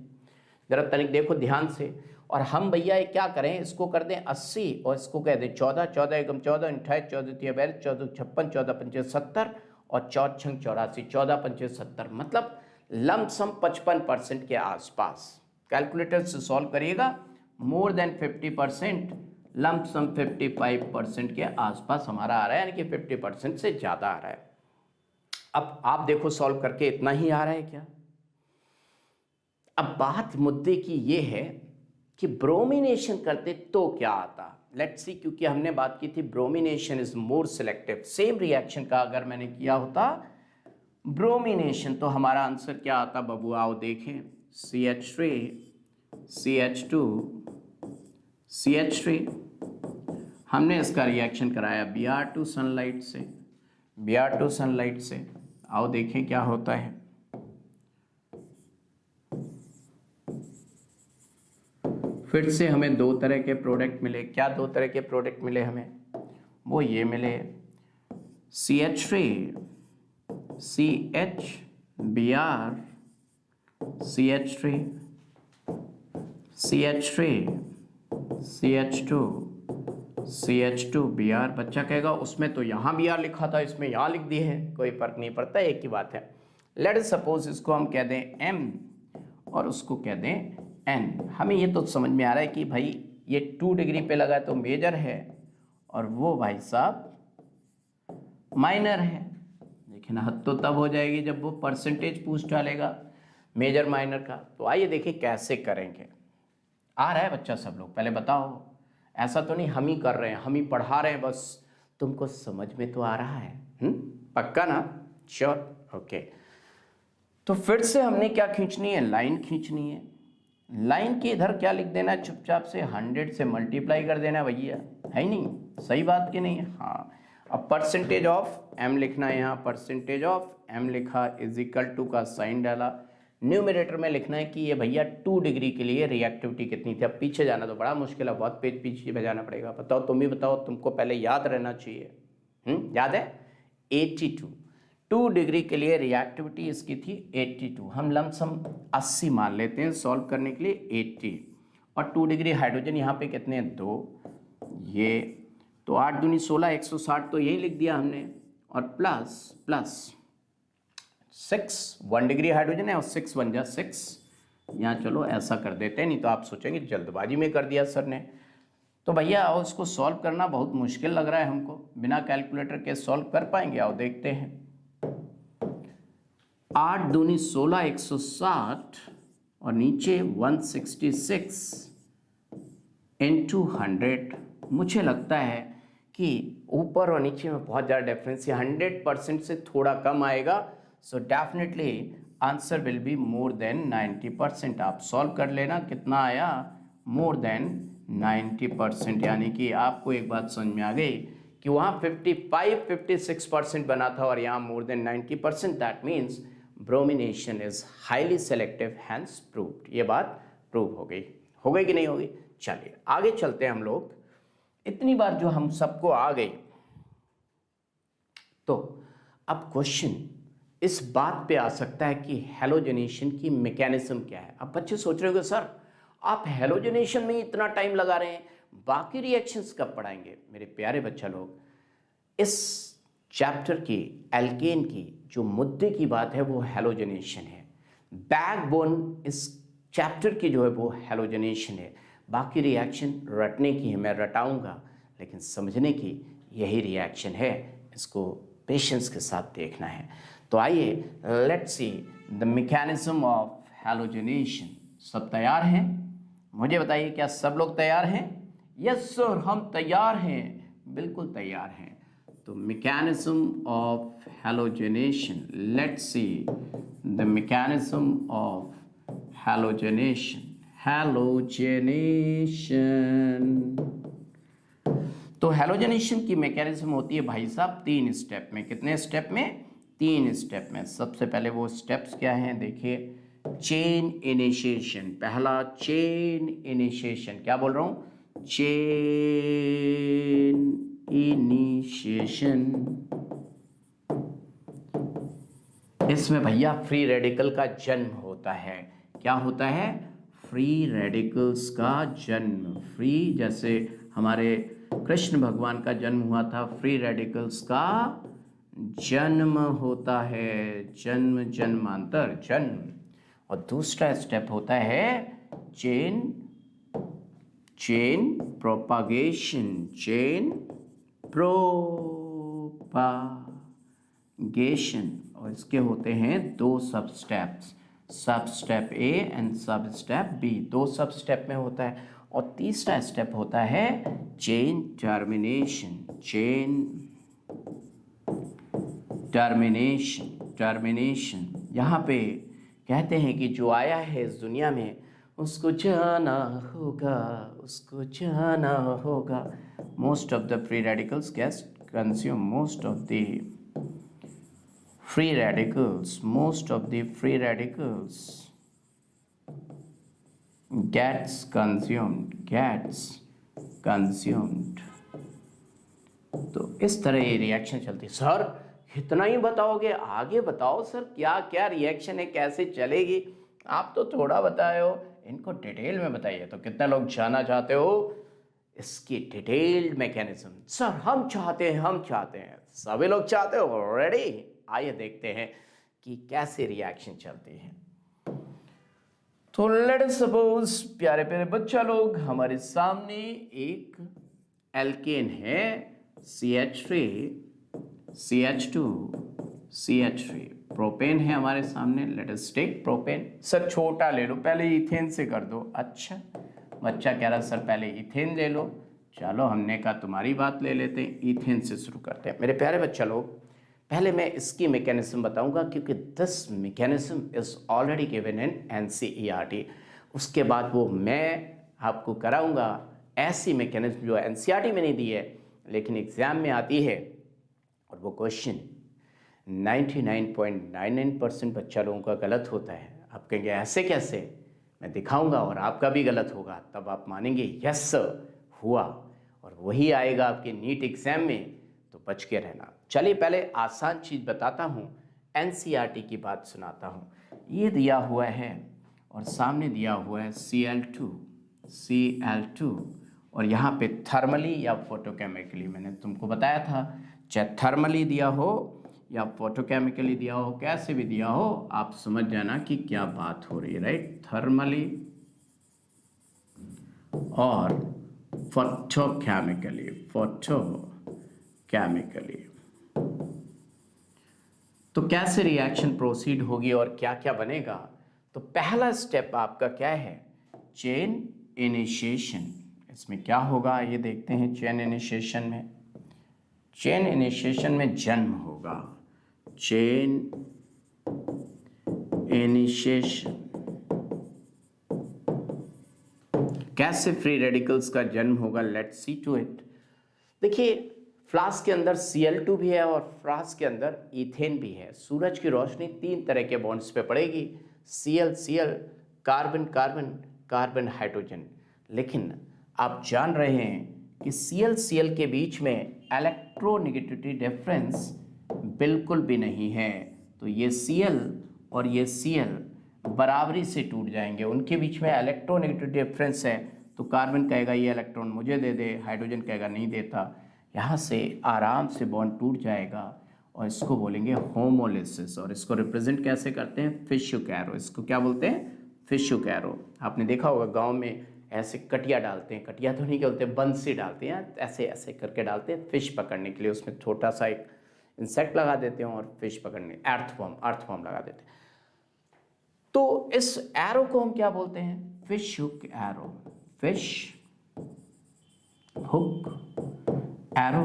जरा तनिक देखो ध्यान से। और हम भैया ये क्या करें, इसको कर दें 80 और इसको कह दें 14, 14 एकम 14, 28, 14 तिया 42, 14 56, 14 पंचे 70, और 4 छंग 84, 14 पंचे 70, मतलब लमसम 55% के आसपास। कैलकुलेटर से सॉल्व करिएगा, मोर देन 50%, लमसम 55% के आसपास हमारा आ रहा है, यानी कि 50% से ज़्यादा आ रहा है। अब आप देखो सॉल्व करके इतना ही आ रहा है क्या। अब बात मुद्दे की ये है कि ब्रोमिनेशन करते तो क्या आता, लेट्स सी, क्योंकि हमने बात की थी bromination is more selective. Same reaction का अगर मैंने किया होता ब्रोमिनेशन तो हमारा आंसर क्या आता बबू, आओ देखें, CH3 CH2 CH3। हमने इसका रिएक्शन कराया Br2 सनलाइट से, Br2 सनलाइट से। आओ देखें क्या होता है। फिर से हमें दो तरह के प्रोडक्ट मिले। क्या दो तरह के प्रोडक्ट मिले हमें? वो ये मिले CH3 CH Br CH3 CH3 CH2 CH2 Br। बच्चा कहेगा उसमें तो यहाँ Br लिखा था, इसमें यहाँ लिख दिए हैं। कोई फर्क नहीं पड़ता, एक ही बात है। लेट अस सपोज इसको हम कह दें M और उसको कह दें N। हमें ये तो समझ में आ रहा है कि भाई ये 2 डिग्री पे लगा है तो मेजर है, और वो भाई साहब माइनर है। लेकिन हद तो तब हो जाएगी जब वो परसेंटेज पूछ डालेगा मेजर माइनर का। तो आइए देखिए कैसे करेंगे। आ रहा है बच्चा सब लोग? पहले बताओ। ऐसा तो नहीं हम ही कर रहे हैं, हम ही पढ़ा रहे हैं, बस तुमको समझ में तो आ रहा है? पक्का ना? Sure, okay. तो फिर से हमने क्या खींचनी है? लाइन खींचनी है। लाइन के इधर क्या लिख देना है? चुपचाप से 100 से मल्टीप्लाई कर देना भैया, है ही नहीं? सही बात की नहीं है? हाँ। अब परसेंटेज ऑफ m लिखना है यहाँ। परसेंटेज ऑफ m लिखा इज इक्वल टू का साइन डाला। न्यूमरेटर में लिखना है कि ये भैया 2 डिग्री के लिए रिएक्टिविटी कितनी थी। अब पीछे जाना तो बड़ा मुश्किल है, बहुत पेज पीछे भेजाना पड़ेगा। बताओ, तुम ही बताओ, तुमको पहले याद रहना चाहिए। याद है? 82। 2 डिग्री के लिए रिएक्टिविटी इसकी थी 82। हम लमसम 80 मान लेते हैं सॉल्व करने के लिए 80। और 2 डिग्री हाइड्रोजन यहाँ पे कितने हैं? 2। ये तो 8 दूनी 16, 160 तो यही लिख दिया हमने। और प्लस 6, 1 डिग्री हाइड्रोजन है और 6 बन जा 6। यहाँ चलो ऐसा कर देते हैं, नहीं तो आप सोचेंगे जल्दबाजी में कर दिया सर ने। तो भैया आओ, इसको सॉल्व करना बहुत मुश्किल लग रहा है हमको। बिना कैलकुलेटर के सॉल्व कर पाएंगे? आओ देखते हैं। 8 दूनी 16, 160 और नीचे 166 इंटू 100। मुझे लगता है कि ऊपर और नीचे में बहुत ज़्यादा डिफरेंस है। 100% से थोड़ा कम आएगा। So definitely answer will be more than 90%। आप सॉल्व कर लेना। कितना आया? मोर देन 90%। यानी कि आपको एक बात समझ में आ गई कि वहाँ 55-56% बना था और यहाँ more than 90%। That means bromination is highly selective, hence proved. ये बात प्रूव हो गई। हो गई कि नहीं होगी? चलिए आगे चलते हैं हम लोग। इतनी बार जो हम सबको आ गई, तो अब क्वेश्चन इस बात पे आ सकता है कि हैलोजनेशन की मैकेनिज्म क्या है। अब बच्चे सोच रहे होंगे सर आप हैलोजनेशन में इतना टाइम लगा रहे हैं, बाकी रिएक्शंस कब पढ़ाएंगे? मेरे प्यारे बच्चा लोग, इस चैप्टर की एल्केन की जो मुद्दे की बात है वो हैलोजनेशन है। बैकबोन इस चैप्टर की जो है वो हैलोजनेशन है। बाकी रिएक्शन रटने की है, मैं रटाऊंगा, लेकिन समझने की यही रिएक्शन है। इसको पेशेंस के साथ देखना है। तो आइए let's see the mechanism of halogenation. सब तैयार हैं? मुझे बताइए, क्या सब लोग तैयार हैं? यस सर, हम तैयार हैं, बिल्कुल तैयार हैं। तो mechanism of halogenation, let's see the mechanism of halogenation. तो हैलोजनेशन की मैकेनिज्म होती है भाई साहब 3 स्टेप में। कितने स्टेप में? 3 स्टेप में। सबसे पहले वो स्टेप्स क्या हैं देखिए। चेन इनिशिएशन, पहला चेन इनिशिएशन। क्या बोल रहा हूँ? Chain initiation. इसमें भैया फ्री रेडिकल का जन्म होता है। क्या होता है? फ्री रेडिकल्स का जन्म। फ्री, जैसे हमारे कृष्ण भगवान का जन्म हुआ था, फ्री रेडिकल्स का जन्म होता है। जन्म, जन्मांतर, जन्म। और दूसरा स्टेप होता है चेन प्रोपागेशन। Chain propagation. और इसके होते हैं 2 सब स्टेप्स, सब स्टेप ए एंड सब स्टेप बी। 2 सब स्टेप में होता है। और तीसरा स्टेप होता है चेन टर्मिनेशन। Chain termination. यहाँ पे कहते हैं कि जो आया है इस दुनिया में उसको जाना होगा, उसको जाना होगा। Most of the free radicals get consume, most of the free radicals, most of the free radicals gets consumed. तो इस तरह ये रिएक्शन चलती है। सर इतना ही बताओगे, आगे बताओ सर क्या क्या रिएक्शन है, कैसे चलेगी? आप तो थोड़ा बताए हो, इनको डिटेल में बताइए। तो कितना लोग जानना चाहते हो इसकी डिटेल्ड मैकेनिज्म? सर हम चाहते हैं, सभी लोग चाहते हो। रेडी? आइए देखते हैं कि कैसे रिएक्शन चलती है। तो लेट अस सपोज प्यारे प्यारे बच्चा लोग, हमारे सामने एक एल्केन है CH3 CH2 CH3, प्रोपेन है हमारे सामने। Let us take propane. Sir छोटा ले लो, पहले इथेन से कर दो। अच्छा, बच्चा कह रहा सर पहले इथेन ले लो। चलो हमने कहा तुम्हारी बात ले लेते हैं, इथेन से शुरू करते हैं। मेरे प्यारे बच्चा लोग, पहले मैं इसकी मैकेनिज्म बताऊंगा क्योंकि this mechanism is already given in NCERT। उसके बाद वो मैं आपको कराऊंगा ऐसी मैकेनिज्म जो NCERT में नहीं दी है लेकिन एग्जाम में आती है, और वो क्वेश्चन 99.99% बच्चा लोगों का गलत होता है। आप कहेंगे ऐसे कैसे? मैं दिखाऊंगा और आपका भी गलत होगा, तब आप मानेंगे यस सर हुआ, और वही आएगा आपके नीट एग्जाम में। तो बच के रहना। चलिए पहले आसान चीज़ बताता हूँ, NCERT की बात सुनाता हूँ। ये दिया हुआ है और सामने दिया हुआ है Cl2 और यहाँ पे थर्मली या फोटोकेमिकली, मैंने तुमको बताया था, चाहे थर्मली दिया हो या फोटोकेमिकली दिया हो, कैसे भी दिया हो, आप समझ जाना कि क्या बात हो रही है। राइट? थर्मली और फोटोकेमिकली। तो कैसे रिएक्शन प्रोसीड होगी और क्या क्या बनेगा? तो पहला स्टेप आपका क्या है? Chain initiation. इसमें क्या होगा ये देखते हैं। चेन इनिशिएशन में जन्म होगा। चेन इनिशिएशन कैसे फ्री रेडिकल्स का जन्म होगा? Let's see to it. देखिए फ्लास्क के अंदर Cl2 भी है और फ्लास्क के अंदर इथेन भी है। सूरज की रोशनी 3 तरह के बॉन्ड्स पे पड़ेगी, Cl कार्बन हाइड्रोजन। लेकिन आप जान रहे हैं कि Cl के बीच में इलेक्ट्रोनेगेटिविटी डिफरेंस बिल्कुल भी नहीं है। तो ये Cl और ये Cl बराबरी से टूट जाएंगे, उनके बीच में इलेक्ट्रोनेगेटिविटी डिफरेंस है। तो कार्बन कहेगा ये इलेक्ट्रॉन मुझे दे दे, हाइड्रोजन कहेगा नहीं देता। यहाँ से आराम से बॉन्ड टूट जाएगा और इसको बोलेंगे होमोलिसिस। और इसको रिप्रेजेंट कैसे करते हैं? Fish hook arrow. इसको क्या बोलते हैं? Fish hook arrow. आपने देखा होगा गांव में ऐसे कटिया डालते हैं, कटिया तो नहीं बोलते, बंसी डालते हैं, ऐसे ऐसे करके डालते हैं फिश पकड़ने के लिए। उसमें छोटा सा एक इंसेक्ट लगा देते हैं और फिश पकड़ने अर्थवॉर्म लगा देते हैं। तो इस एरो को हम क्या बोलते हैं? Fish hook arrow. Fish hook arrow.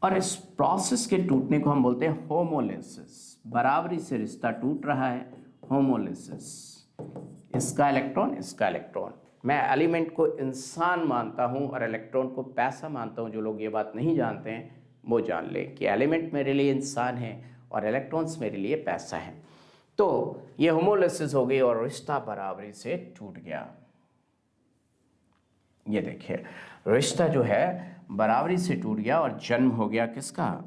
और इस प्रोसेस के टूटने को हम बोलते हैं होमोलिसिस। बराबरी से रिश्ता टूट रहा है, होमोलिसिस। इसका इलेक्ट्रॉन। मैं एलिमेंट को इंसान मानता हूं और इलेक्ट्रॉन को पैसा मानता हूं। जो लोग ये बात नहीं जानते हैं वो जान लें कि एलिमेंट मेरे लिए इंसान है और इलेक्ट्रॉन्स मेरे लिए पैसा है। तो ये होमोलिसिस हो गई और रिश्ता बराबरी से टूट गया। ये देखिए रिश्ता जो है बराबरी से टूट गया और जन्म हो गया किसका?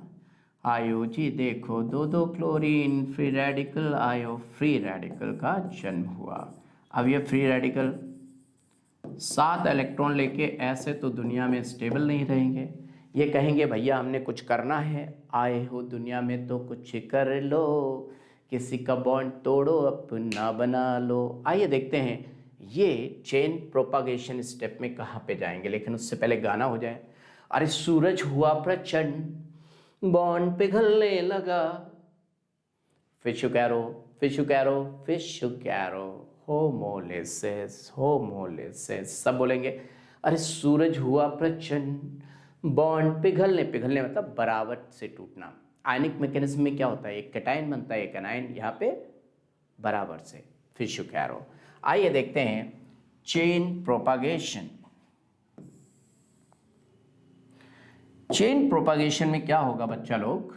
आयो जी देखो 2 क्लोरीन फ्री रेडिकल आयो, फ्री रेडिकल का जन्म हुआ। अब ये फ्री रेडिकल 7 इलेक्ट्रॉन लेके ऐसे तो दुनिया में स्टेबल नहीं रहेंगे। ये कहेंगे भैया हमने कुछ करना है, आए हो दुनिया में तो कुछ कर लो, किसी का बॉन्ड तोड़ो अपना बना लो। आइए देखते हैं ये चेन प्रोपागेशन स्टेप में कहाँ पे जाएंगे, लेकिन उससे पहले गाना हो जाए। अरे सूरज हुआ प्रचंड, बॉन्ड पिघलने लगा, फिश हुक एरो, होमोलिसिस। सब बोलेंगे अरे सूरज हुआ प्रचंड, बॉन्ड पिघलने मतलब बराबर से टूटना। आयनिक मैकेनिज्म में क्या होता है? एक कैटायन बनता है, एक एनायन, यहाँ पे बराबर से, फिश हुक एरो। आइए देखते हैं चेन प्रोपागेशन। चेन प्रोपागेशन में क्या होगा बच्चा लोग?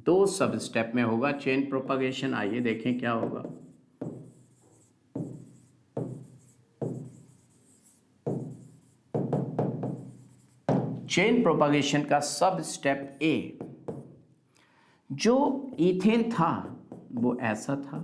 2 सब स्टेप में होगा चेन प्रोपागेशन। आइए देखें क्या होगा। चेन प्रोपागेशन का सब स्टेप ए, जो इथेन था वो ऐसा था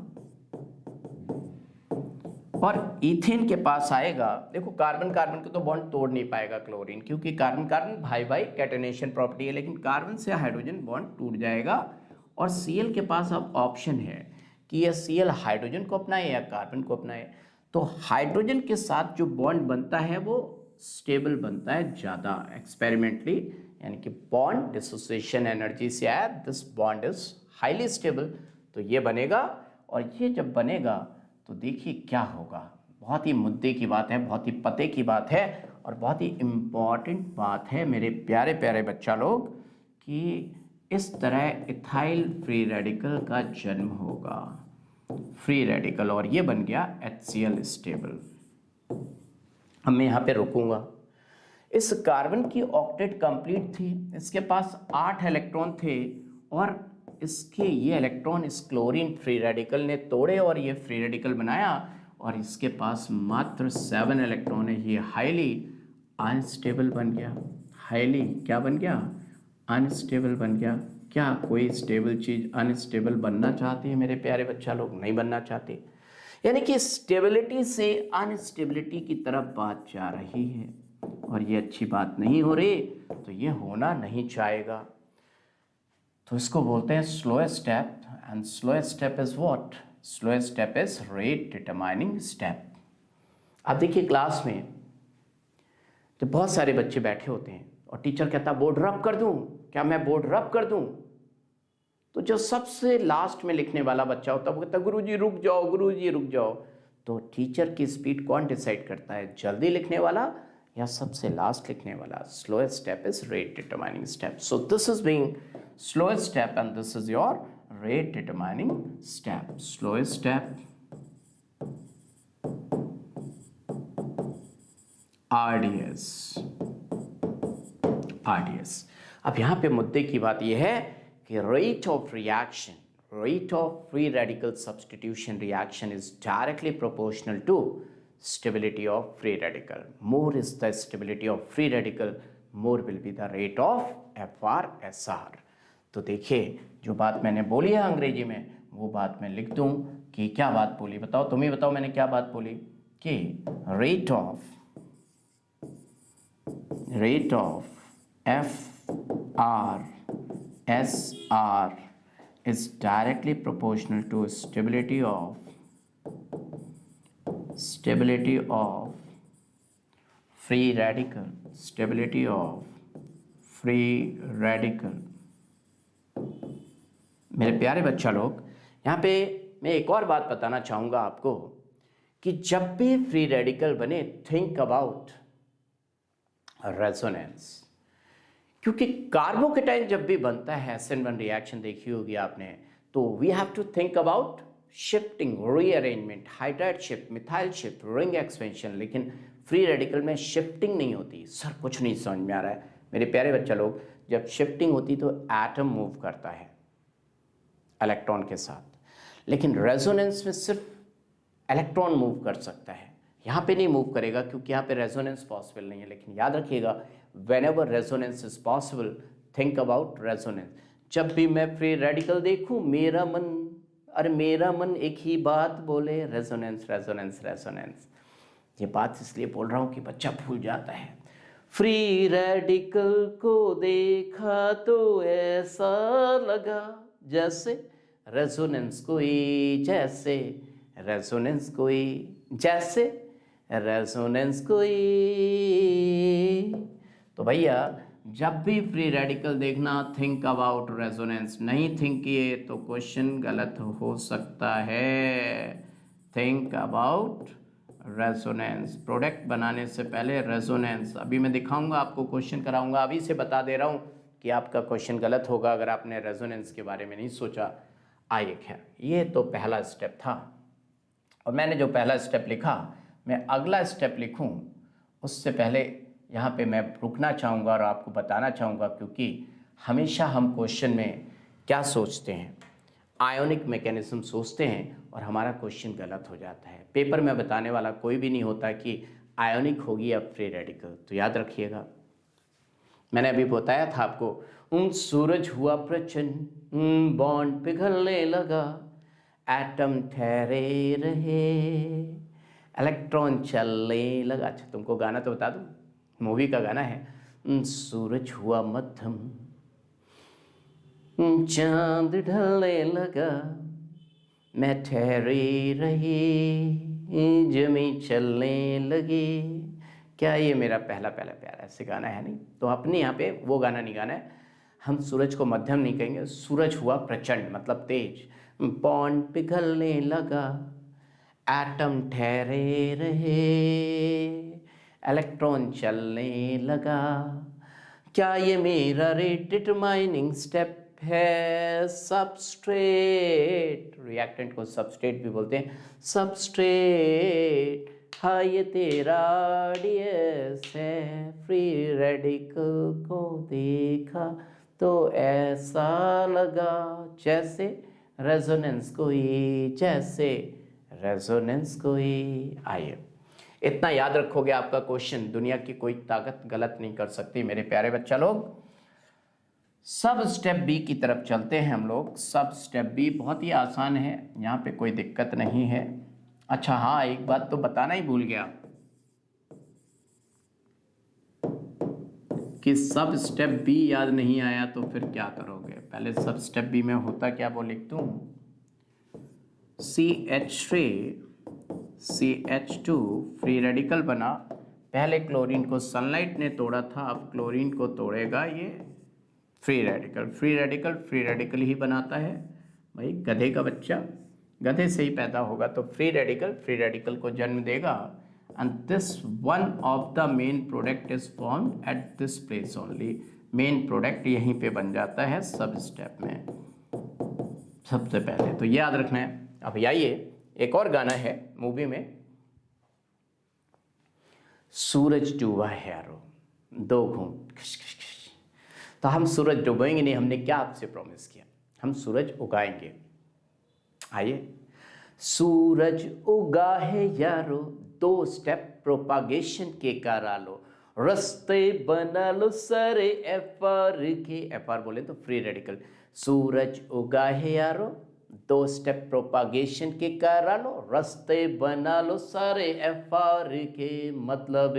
और इथेन के पास आएगा। देखो कार्बन कार्बन को तो बॉन्ड तोड़ नहीं पाएगा क्लोरीन, क्योंकि कार्बन कार्बन भाई भाई कैटेनेशन प्रॉपर्टी है, लेकिन कार्बन से हाइड्रोजन बॉन्ड टूट जाएगा। और Cl के पास अब ऑप्शन है कि यह Cl हाइड्रोजन को अपनाए या कार्बन को अपनाए। तो हाइड्रोजन के साथ जो बॉन्ड बनता है वो स्टेबल बनता है ज़्यादा एक्सपेरिमेंटली, यानी कि बॉन्ड डिसोसिएशन एनर्जी से आया, this bond is highly stable. तो ये बनेगा, और ये जब बनेगा तो देखिए क्या होगा। बहुत ही मुद्दे की बात है, बहुत ही पते की बात है और बहुत ही इम्पॉर्टेंट बात है मेरे प्यारे प्यारे बच्चा लोग, कि इस तरह इथाइल फ्री रेडिकल का जन्म होगा, फ्री रेडिकल, और ये बन गया HCl स्टेबल। अब मैं यहाँ पे रुकूंगा। इस कार्बन की ऑक्टेट कंप्लीट थी, इसके पास 8 इलेक्ट्रॉन थे और इसके ये इलेक्ट्रॉन इस क्लोरीन फ्री रेडिकल ने तोड़े और ये फ्री रेडिकल बनाया, और इसके पास मात्र 7 इलेक्ट्रॉन है। ये हाईली अनस्टेबल बन गया। हाईली क्या बन गया? अनस्टेबल बन गया। क्या कोई स्टेबल चीज़ अनस्टेबल बनना चाहती है मेरे प्यारे बच्चा लोग? नहीं बनना चाहते। यानी कि स्टेबिलिटी से अनस्टेबिलिटी की तरफ बात जा रही है और ये अच्छी बात नहीं हो रही, तो ये होना नहीं चाहेगा। तो इसको बोलते हैं slowest step, and slowest step is what? Slowest step is rate determining step. अब देखिए क्लास में तो बहुत सारे बच्चे बैठे होते हैं और टीचर कहता बोर्ड रब कर दूं, क्या मैं बोर्ड रब कर दूं? तो जो सबसे लास्ट में लिखने वाला बच्चा होता है वो कहता गुरुजी रुक जाओ, गुरुजी रुक जाओ। तो टीचर की स्पीड कौन डिसाइड करता है, जल्दी लिखने वाला या सबसे लास्ट लिखने वाला? Slowest step is rate determining step. So this is being slowest step and this is your rate determining step. Slowest step, RDS। अब यहाँ पे मुद्दे की बात यह है कि rate of reaction, rate of free radical substitution reaction is directly proportional to stability of free radical. More is the stability of free radical, more will be the rate of FR/SR। तो देखिए जो बात मैंने बोली है अंग्रेजी में वो बात मैं लिख दूं कि क्या बात बोली, बताओ, तुम ही बताओ मैंने क्या बात बोली, कि rate of FR/SR is directly proportional to stability of free radical, stability of free radical। मेरे प्यारे बच्चा लोग, यहाँ पे मैं एक और बात बताना चाहूँगा आपको कि जब भी फ्री रेडिकल बने थिंक अबाउट रेजोनेंस, क्योंकि कार्बोकेटाइन जब भी बनता है SN1 रिएक्शन देखी होगी आपने, तो we have to think about shifting, rearrangement, hydride shift, methyl shift, ring expansion. लेकिन फ्री रेडिकल में शिफ्टिंग नहीं होती। सर कुछ नहीं समझ में आ रहा है मेरे प्यारे बच्चा लोग। जब शिफ्टिंग होती तो एटम मूव करता है इलेक्ट्रॉन के साथ, लेकिन रेजोनेंस में सिर्फ इलेक्ट्रॉन मूव कर सकता है, यहाँ पे नहीं मूव करेगा क्योंकि यहाँ पे रेजोनेंस पॉसिबल नहीं है। लेकिन याद रखिएगा, whenever resonance is possible think about resonance. जब भी मैं फ्री रेडिकल देखूँ मेरा मन एक ही बात बोले, रेजोनेंस रेजोनेंस रेजोनेंस। ये बात इसलिए बोल रहा हूँ कि बच्चा भूल जाता है। फ्री रेडिकल को देखा तो ऐसा लगा जैसे रेजोनेंस कोई, जैसे रेजोनेंस कोई, जैसे रेजोनेंस कोई। तो भैया जब भी फ्री रेडिकल देखना थिंक अबाउट रेजोनेंस। नहीं थिंक किए तो क्वेश्चन गलत हो सकता है। Think about resonance. प्रोडक्ट बनाने से पहले रेजोनेंस। अभी मैं दिखाऊंगा आपको, क्वेश्चन कराऊंगा, अभी से बता दे रहा हूँ कि आपका क्वेश्चन गलत होगा अगर आपने रेजोनेंस के बारे में नहीं सोचा। आइए खैर, ये तो पहला स्टेप था और मैंने जो पहला स्टेप लिखा, मैं अगला स्टेप लिखूं उससे पहले यहाँ पे मैं रुकना चाहूँगा और आपको बताना चाहूँगा, क्योंकि हमेशा हम क्वेश्चन में क्या सोचते हैं, आयोनिक मैकेनिज्म सोचते हैं और हमारा क्वेश्चन गलत हो जाता है। पेपर में बताने वाला कोई भी नहीं होता कि आयोनिक होगी या फ्री रेडिकल। तो याद रखिएगा, मैंने अभी बताया था आपको, सूरज हुआ प्रचंड, बॉन्ड पिघलने लगा, एटम ठहरे रहे, इलेक्ट्रॉन चलने लगा। अच्छा तुमको गाना तो बता दूं, मूवी का गाना है, सूरज हुआ मध्यम, चांद ढलने लगा, मैं ठहरी रही, जमी चलने लगी। क्या ये मेरा पहला पहला प्यार, ऐसे गाना है नहीं? तो अपने यहाँ पे वो गाना नहीं गाना है। हम सूरज को मध्यम नहीं कहेंगे, सूरज हुआ प्रचंड मतलब तेज, बॉन्ड पिघलने लगा, एटम ठहरे रहे, इलेक्ट्रॉन चलने लगा। क्या ये मेरा रेट डिटरमाइनिंग स्टेप है? सबस्ट्रेट, रिएक्टेंट को सबस्ट्रेट भी बोलते हैं, सबस्ट्रेट। हाँ ये तेरा डीएस है, फ्री रेडिकल को देखा तो ऐसा लगा जैसे रेजोनेंस कोई, जैसे रेजोनेंस कोई। आइए, इतना याद रखोगे आपका क्वेश्चन दुनिया की कोई ताकत गलत नहीं कर सकती मेरे प्यारे बच्चा लोग। सब स्टेप बी की तरफ चलते हैं हम लोग। सब स्टेप बी बहुत ही आसान है, यहाँ पे कोई दिक्कत नहीं है। अच्छा हाँ, एक बात तो बताना ही भूल गया कि सब स्टेप बी याद नहीं आया तो फिर क्या करोगे। पहले सब स्टेप बी में होता क्या वो लिख दूँ, CH3 CH2 फ्री रेडिकल बना। पहले क्लोरीन को सनलाइट ने तोड़ा था, अब क्लोरीन को तोड़ेगा ये free radical. Free radical free radical ही बनाता है भाई, गधे का बच्चा गधे से ही पैदा होगा तो फ्री रेडिकल को जन्म देगा। And this one of the main product is formed at this place only. Main product यहीं पे बन जाता है सब स्टेप में सबसे पहले, तो ये याद रखना है। अब आइए, एक और गाना है मूवी में, सूरज डूबा है यारो, दो घूंट खिश खिश खिश। तो हम सूरज डुबाएंगे नहीं, हमने क्या आपसे प्रॉमिस किया, हम सूरज उगाएंगे। आइए, सूरज उगा है यारो, दो स्टेप प्रोपागेशन के करा लो, रास्ते बना लो सारे एफआर के। एफआर बोले तो फ्री रेडिकल। सूरज उगा है यारो, दो स्टेप प्रोपागेशन के करा लो, रास्ते बना लो सारे एफआर के। मतलब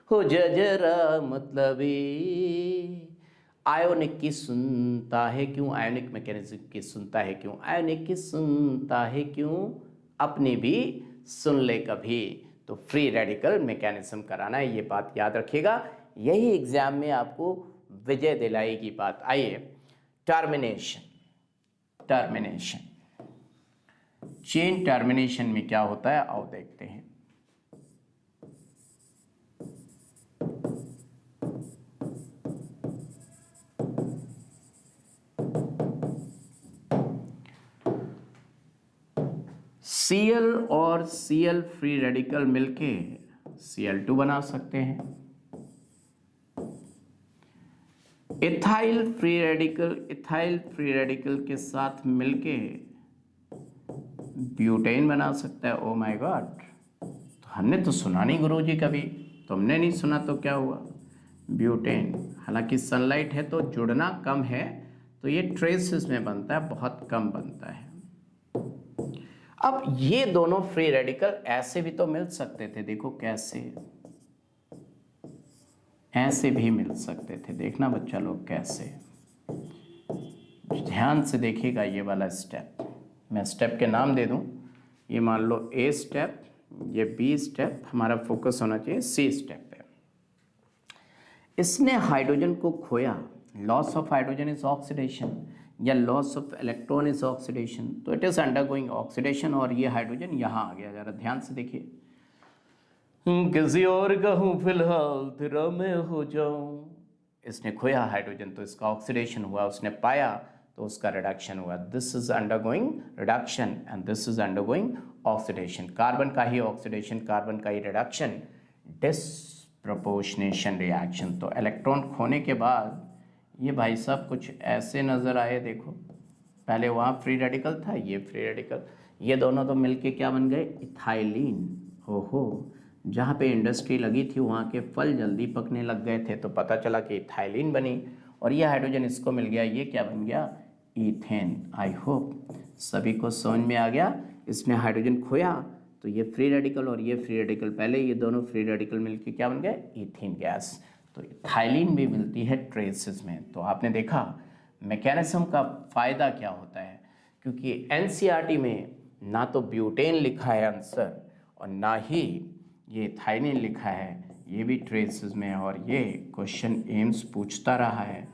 हो जरा मतलब आयोनिक की सुनता है क्यों, आयोनिक मैकेनिज्म की सुनता है क्यों, आयोनिक की सुनता है क्यों, अपनी भी सुन ले कभी। तो फ्री रेडिकल मैकेनिज्म कराना है, ये बात याद रखिएगा, यही एग्जाम में आपको विजय दिलाएगी बात। आइए, टर्मिनेशन। टर्मिनेशन, चेन टर्मिनेशन में क्या होता है आओ देखते हैं। Cl और Cl फ्री रेडिकल मिलके Cl2 बना सकते हैं। इथाइल फ्री रेडिकल के साथ मिलके ब्यूटेन बना सकता है। ओ माय गॉड, तो हमने तो सुना नहीं गुरुजी कभी, तुमने नहीं सुना तो क्या हुआ, ब्यूटेन। हालांकि सनलाइट है तो जुड़ना कम है, तो ये ट्रेसेस में बनता है, बहुत कम बनता है। अब ये दोनों फ्री रेडिकल ऐसे भी तो मिल सकते थे, देखो कैसे, ऐसे भी मिल सकते थे। देखना बच्चा लोग कैसे, ध्यान से देखिएगा ये वाला स्टेप। मैं स्टेप के नाम दे दूं, ये मान लो ए स्टेप, ये बी स्टेप, हमारा फोकस होना चाहिए सी स्टेप पे। इसने हाइड्रोजन को खोया, loss of hydrogen is oxidation, या loss of electron is oxidation, तो इट इज अंडरगोइंग ऑक्सीडेशन, और ये हाइड्रोजन यहाँ आ गया। जरा ध्यान से देखिए, किसी और का हूँ फिलहाल तेरा मैं हो जाऊं। इसने खोया हाइड्रोजन तो इसका ऑक्सीडेशन हुआ, उसने पाया तो उसका रिडक्शन हुआ। This is undergoing reduction and this is undergoing oxidation. Carbon का ही ऑक्सीडेशन, कार्बन का ही रिडक्शन, डिसप्रपोर्शनेशन रिएक्शन। तो इलेक्ट्रॉन खोने के बाद ये भाई साहब कुछ ऐसे नज़र आए, देखो पहले वहाँ फ्री रेडिकल था, ये फ्री रेडिकल, ये दोनों तो मिलके क्या बन गए, इथाइलिन। ओहो, जहाँ पे इंडस्ट्री लगी थी वहाँ के फल जल्दी पकने लग गए थे, तो पता चला कि इथाइलिन बनी, और ये हाइड्रोजन इसको मिल गया, ये क्या बन गया, ईथेन। आई होप सभी को समझ में आ गया। इसमें हाइड्रोजन खोया तो ये फ्री रेडिकल और ये फ्री रेडिकल, पहले ये दोनों फ्री रेडिकल मिलके क्या बन गए, ईथेन गैस। तो इथाइलिन भी मिलती है ट्रेसेस में। तो आपने देखा मैकेनिज्म का फ़ायदा क्या होता है, क्योंकि एनसीईआरटी में ना तो ब्यूटेन लिखा है आंसर और ना ही ये इथाइलिन लिखा है, ये भी ट्रेसेस में है, और ये क्वेश्चन एम्स पूछता रहा है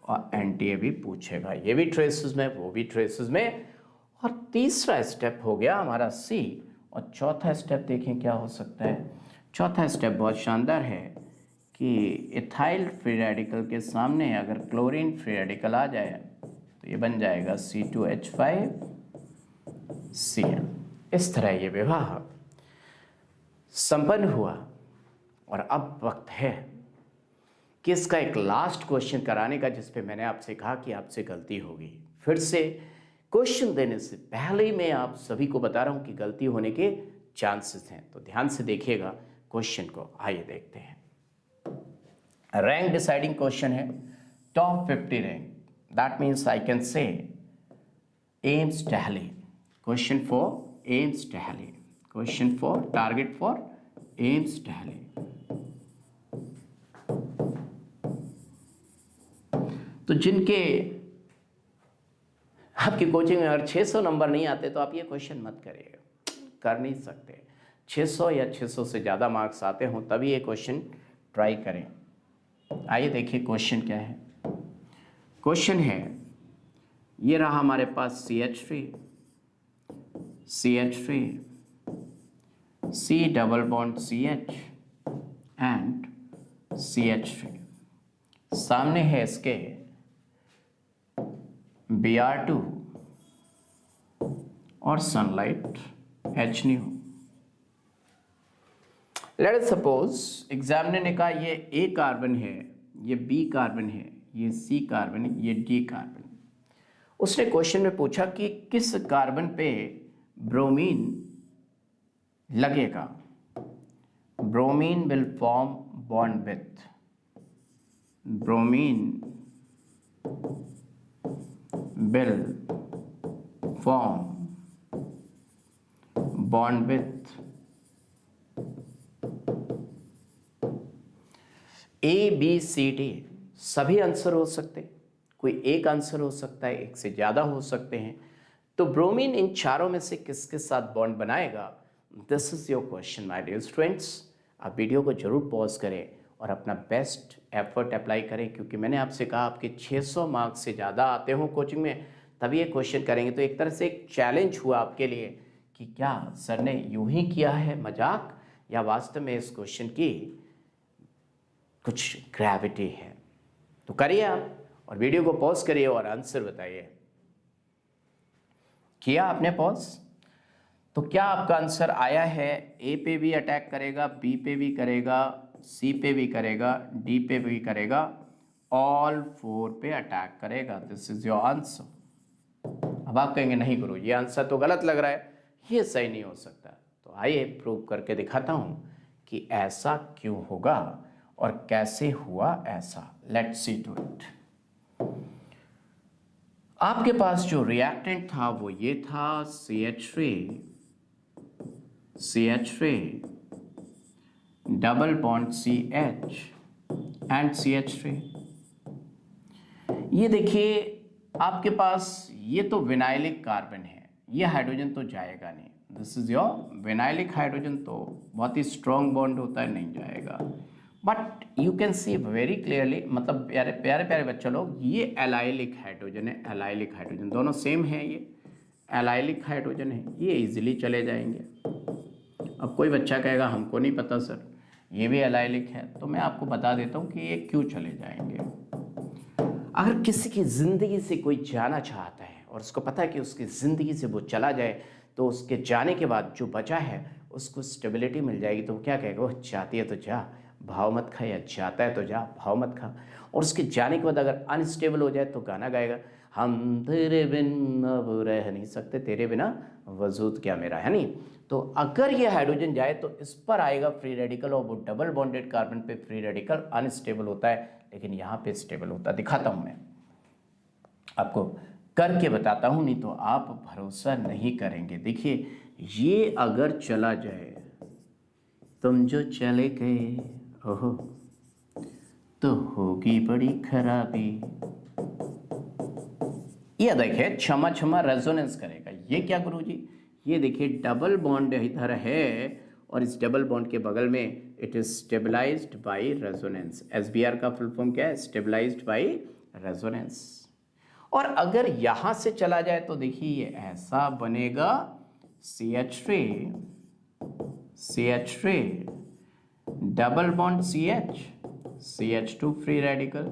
और एनटीए भी पूछेगा, ये भी ट्रेसेस में, वो भी ट्रेसेस में। और तीसरा स्टेप हो गया हमारा सी, और चौथा स्टेप देखें क्या हो सकता है। चौथा स्टेप बहुत शानदार है कि इथाइल फ्री रेडिकल के सामने अगर क्लोरीन फ्री रेडिकल आ जाए तो ये बन जाएगा C2H5Cl। इस तरह ये विवाह संपन्न हुआ। और अब वक्त है कि इसका एक लास्ट क्वेश्चन कराने का, जिस पे मैंने आपसे कहा कि आपसे गलती होगी। फिर से क्वेश्चन देने से पहले ही मैं आप सभी को बता रहा हूं कि गलती होने के चांसेस हैं, तो ध्यान से देखिएगा क्वेश्चन को। आइए देखते हैं। रैंक डिसाइडिंग क्वेश्चन है, top 50 rank, that means I can say AIIMS Delhi, question for AIIMS Delhi, question for target for AIIMS Delhi. तो जिनके आपकी कोचिंग में अगर 600 नंबर नहीं आते तो आप ये क्वेश्चन मत करिएगा, कर नहीं सकते। 600 या 600 से ज़्यादा मार्क्स आते हों तभी ये क्वेश्चन ट्राई करें। आइए देखिए क्वेश्चन क्या है। क्वेश्चन है, ये रहा हमारे पास CH3, C double bond CH and CH3, सामने है इसके Br2 और sunlight H new. Late us suppose examiner ने कहा ये A कार्बन है, ये B कार्बन है, ये C कार्बन है, ये D कार्बन। उसने क्वेश्चन में पूछा कि किस कार्बन पे ब्रोमीन लगेगा। Bromine will form bond with, bromine will form bond with ABCD। सभी आंसर हो सकते हैं, कोई एक आंसर हो सकता है, एक से ज़्यादा हो सकते हैं। तो ब्रोमीन इन चारों में से किसके साथ बॉन्ड बनाएगा, this is your question my dear students. आप वीडियो को जरूर पॉज करें और अपना बेस्ट एफर्ट अप्लाई करें, क्योंकि मैंने आपसे कहा आपके 600 मार्क्स से ज़्यादा आते हो कोचिंग में तभी ये क्वेश्चन करेंगे। तो एक तरह से एक चैलेंज हुआ आपके लिए कि क्या सर ने यूं ही किया है मजाक, या वास्तव में इस क्वेश्चन की कुछ ग्रेविटी है। तो करिए आप, और वीडियो को पॉज करिए और आंसर बताइए। किया आपने पॉज? तो क्या आपका आंसर आया है? ए पे भी अटैक करेगा, बी पे भी करेगा, सी पे भी करेगा, डी पे भी करेगा, ऑल 4 पे अटैक करेगा। This is your answer. अब आप कहेंगे नहीं गुरु ये आंसर तो गलत लग रहा है, ये सही नहीं हो सकता। तो आइए प्रूव करके दिखाता हूं कि ऐसा क्यों होगा और कैसे हुआ ऐसा। Let's see to it. आपके पास जो रिएक्टेंट था वो ये था CH3 double bond CH and CH3। ये देखिए आपके पास ये तो विनाइलिक कार्बन है, ये हाइड्रोजन तो जाएगा नहीं। This is your vinylic hydrogen, तो बहुत ही स्ट्रॉन्ग बॉन्ड होता है, नहीं जाएगा। But you can see very clearly, मतलब प्यारे प्यारे प्यारे बच्चे लोग, ये एलाइलिक हाइड्रोजन है, एलाइलिक हाइड्रोजन दोनों सेम है, ये एलाइलिक हाइड्रोजन है, ये इजीली चले जाएंगे। अब कोई बच्चा कहेगा हमको नहीं पता सर ये भी एलाइलिक है, तो मैं आपको बता देता हूँ कि ये क्यों चले जाएंगे। अगर किसी की ज़िंदगी से कोई जाना चाहता है और उसको पता है कि उसकी ज़िंदगी से वो चला जाए तो उसके जाने के बाद जो बचा है उसको स्टेबिलिटी मिल जाएगी, तो वो क्या कहेगा, वो चाहती है तो जा, भाव मत खा, या जाता है तो जा, भाव मत खा। और उसके जाने के बाद अगर अनस्टेबल हो जाए तो गाना गाएगा, हम तेरे बिन अब रह नहीं सकते, तेरे बिना वजूद क्या मेरा, है नहीं। तो अगर ये हाइड्रोजन जाए तो इस पर आएगा फ्री रेडिकल, और वो डबल बॉन्डेड कार्बन पे फ्री रेडिकल अनस्टेबल होता है, लेकिन यहाँ पे स्टेबल होता है। दिखाता हूँ मैं आपको, करके बताता हूँ, नहीं तो आप भरोसा नहीं करेंगे। देखिए, ये अगर चला जाए, तुम जो चले गए ओहो तो होगी बड़ी खराबी। ये देखिए क्षमा क्षमा रेजोनेंस करेगा। ये क्या गुरुजी? ये देखिए डबल बॉन्ड इधर है और इस डबल बॉन्ड के बगल में it is stabilized by resonance. SBR का फुल फॉर्म क्या है? Stabilized by resonance. और अगर यहां से चला जाए तो देखिए ये ऐसा बनेगा CH3 double bond CH2 free radical,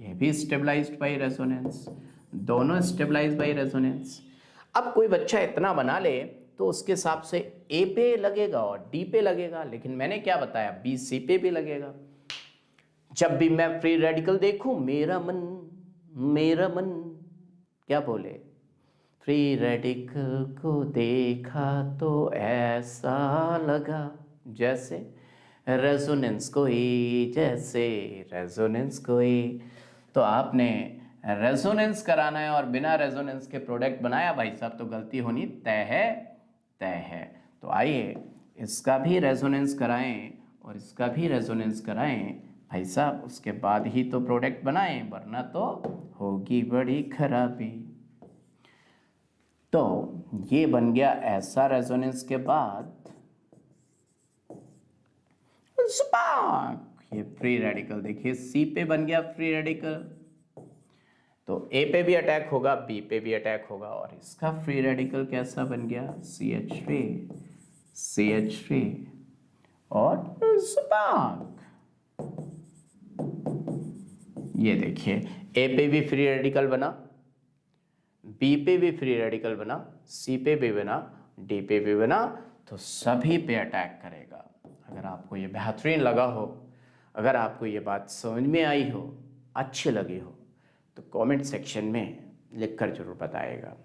ये भी स्टेबलाइज्ड बाय रेजोनेंस, दोनों स्टेबलाइज्ड बाय रेजोनेंस। अब कोई बच्चा इतना बना ले तो उसके हिसाब से A पे लगेगा और D पे लगेगा, लेकिन मैंने क्या बताया, B C पे भी लगेगा। जब भी मैं फ्री रेडिकल देखूं, मेरा मन क्या बोले, फ्री रेडिकल को देखा तो ऐसा लगा जैसे रेजोनेंस कोई, जैसे रेजोनेंस कोई। तो आपने रेजोनेंस कराना है और बिना रेजोनेंस के प्रोडक्ट बनाया भाई साहब, तो गलती होनी तय है। तो आइए इसका भी रेजोनेंस कराएं और इसका भी रेजोनेंस कराएं भाई साहब, उसके बाद ही तो प्रोडक्ट बनाएं, वरना तो होगी बड़ी खराबी। तो ये बन गया ऐसा रेजोनेंस के बाद स्पार्क, ये फ्री रेडिकल देखिए C पे बन गया फ्री रेडिकल, तो A पे भी अटैक होगा, B पे भी अटैक होगा, और इसका फ्री रेडिकल कैसा बन गया, CH3 और स्पार्क। ये देखिए A पे भी फ्री रेडिकल बना, B पे भी फ्री रेडिकल बना, C पे भी बना, D पे भी बना, तो सभी पे अटैक करेगा। अगर आपको ये बेहतरीन लगा हो, अगर आपको ये बात समझ में आई हो, अच्छी लगी हो, तो कमेंट सेक्शन में लिखकर जरूर बताइएगा।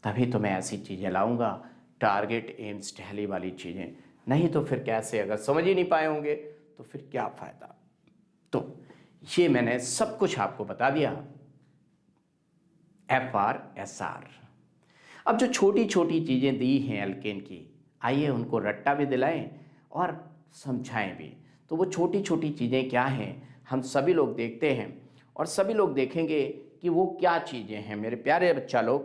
तभी तो मैं ऐसी चीज़ें लाऊंगा, टारगेट एम्स टैली वाली चीज़ें। नहीं तो फिर कैसे, अगर समझ ही नहीं पाए होंगे तो फिर क्या फ़ायदा। तो ये मैंने सब कुछ आपको बता दिया, FR/SR। अब जो छोटी छोटी चीज़ें दी हैं एल्केन की, आइए उनको रट्टा भी दिलाएं और समझाएं भी। तो वो छोटी छोटी चीज़ें क्या हैं, हम सभी लोग देखते हैं और सभी लोग देखेंगे कि वो क्या चीज़ें हैं। मेरे प्यारे बच्चा लोग,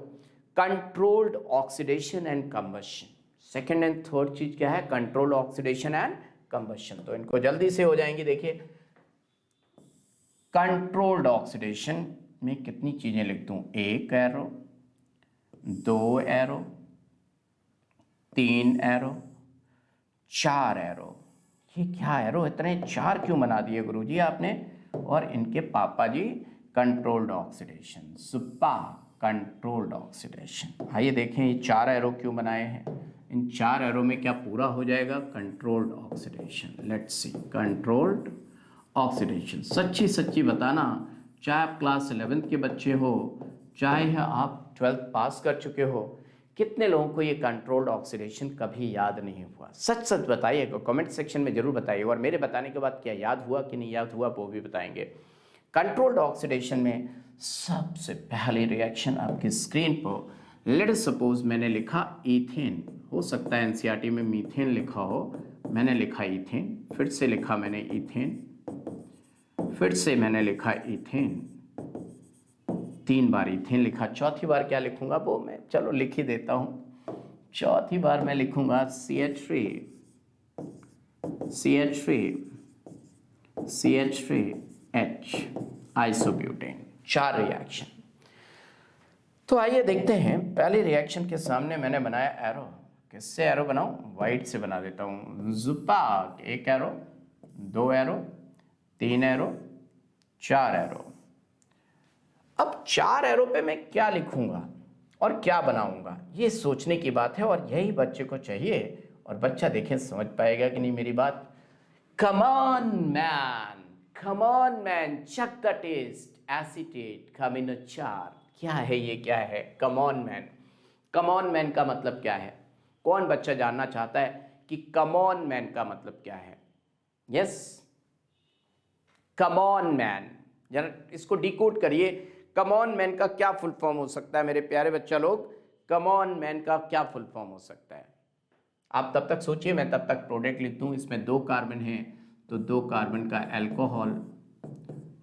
controlled oxidation and combustion, second and third चीज़ क्या है, कंट्रोल्ड ऑक्सीडेशन एंड कंबशन। तो इनको जल्दी से हो जाएंगी। देखिए कंट्रोल्ड ऑक्सीडेशन में कितनी चीज़ें लिख दूँ, 1 एरो, 2 एरो, 3 एरो, 4 एरो। ये क्या एरो, इतने 4 क्यों बना दिए गुरुजी आपने? और इनके पापा जी कंट्रोल्ड ऑक्सीडेशन, सुपा कंट्रोल्ड ऑक्सीडेशन। आइए देखें ये 4 एरो क्यों बनाए हैं। इन 4 एरो में क्या पूरा हो जाएगा, controlled oxidation. Let's see, controlled oxidation. सच्ची सच्ची बताना, चाहे आप क्लास 11th के बच्चे हो, चाहे आप 12th पास कर चुके हो, कितने लोगों को ये कंट्रोल्ड ऑक्सीडेशन कभी याद नहीं हुआ? सच सच बताइएगा, कमेंट सेक्शन में जरूर बताइए। और मेरे बताने के बाद क्या याद हुआ कि नहीं याद हुआ वो भी बताएंगे। कंट्रोल्ड ऑक्सीडेशन में सबसे पहली रिएक्शन आपकी स्क्रीन पर, लेट अस सपोज मैंने लिखा इथेन, हो सकता है एनसीईआरटी में मीथेन लिखा हो, मैंने लिखा इथेन, फिर से लिखा मैंने इथेन, फिर से मैंने लिखा इथेन, 3 बार इथेन लिखा। चौथी बार क्या लिखूंगा वो मैं चलो लिख ही देता हूं। चौथी बार मैं लिखूंगा CH3H आइसोब्यूटेन। 4 रिएक्शन। तो आइए देखते हैं। पहले रिएक्शन के सामने मैंने बनाया एरो। किससे एरो बनाऊं? वाइट से बना देता हूं। जुपाक, 1 एरो, 2 एरो, 3 एरो, 4 एरो। अब 4 एरो पे मैं क्या लिखूंगा और क्या बनाऊंगा, ये सोचने की बात है और यही बच्चे को चाहिए। और बच्चा देखें समझ पाएगा कि नहीं मेरी बात। Come on, man. Come on, man. Check the taste. Acetate. Come in a jar. क्या है ये, क्या है? Come on, man. Come on, man का मतलब क्या है? कौन बच्चा जानना चाहता है कि come on, man का मतलब क्या है? Yes. Come on, man. जरा इसको डिकोड करिए। Come on, man का क्या फुल फॉर्म हो सकता है मेरे प्यारे बच्चा लोग? Come on, man का क्या फुल फॉर्म हो सकता है? आप तब तक सोचिए, मैं तब तक प्रोडक्ट लिख दूं। इसमें 2 कार्बन हैं तो 2 कार्बन का अल्कोहल,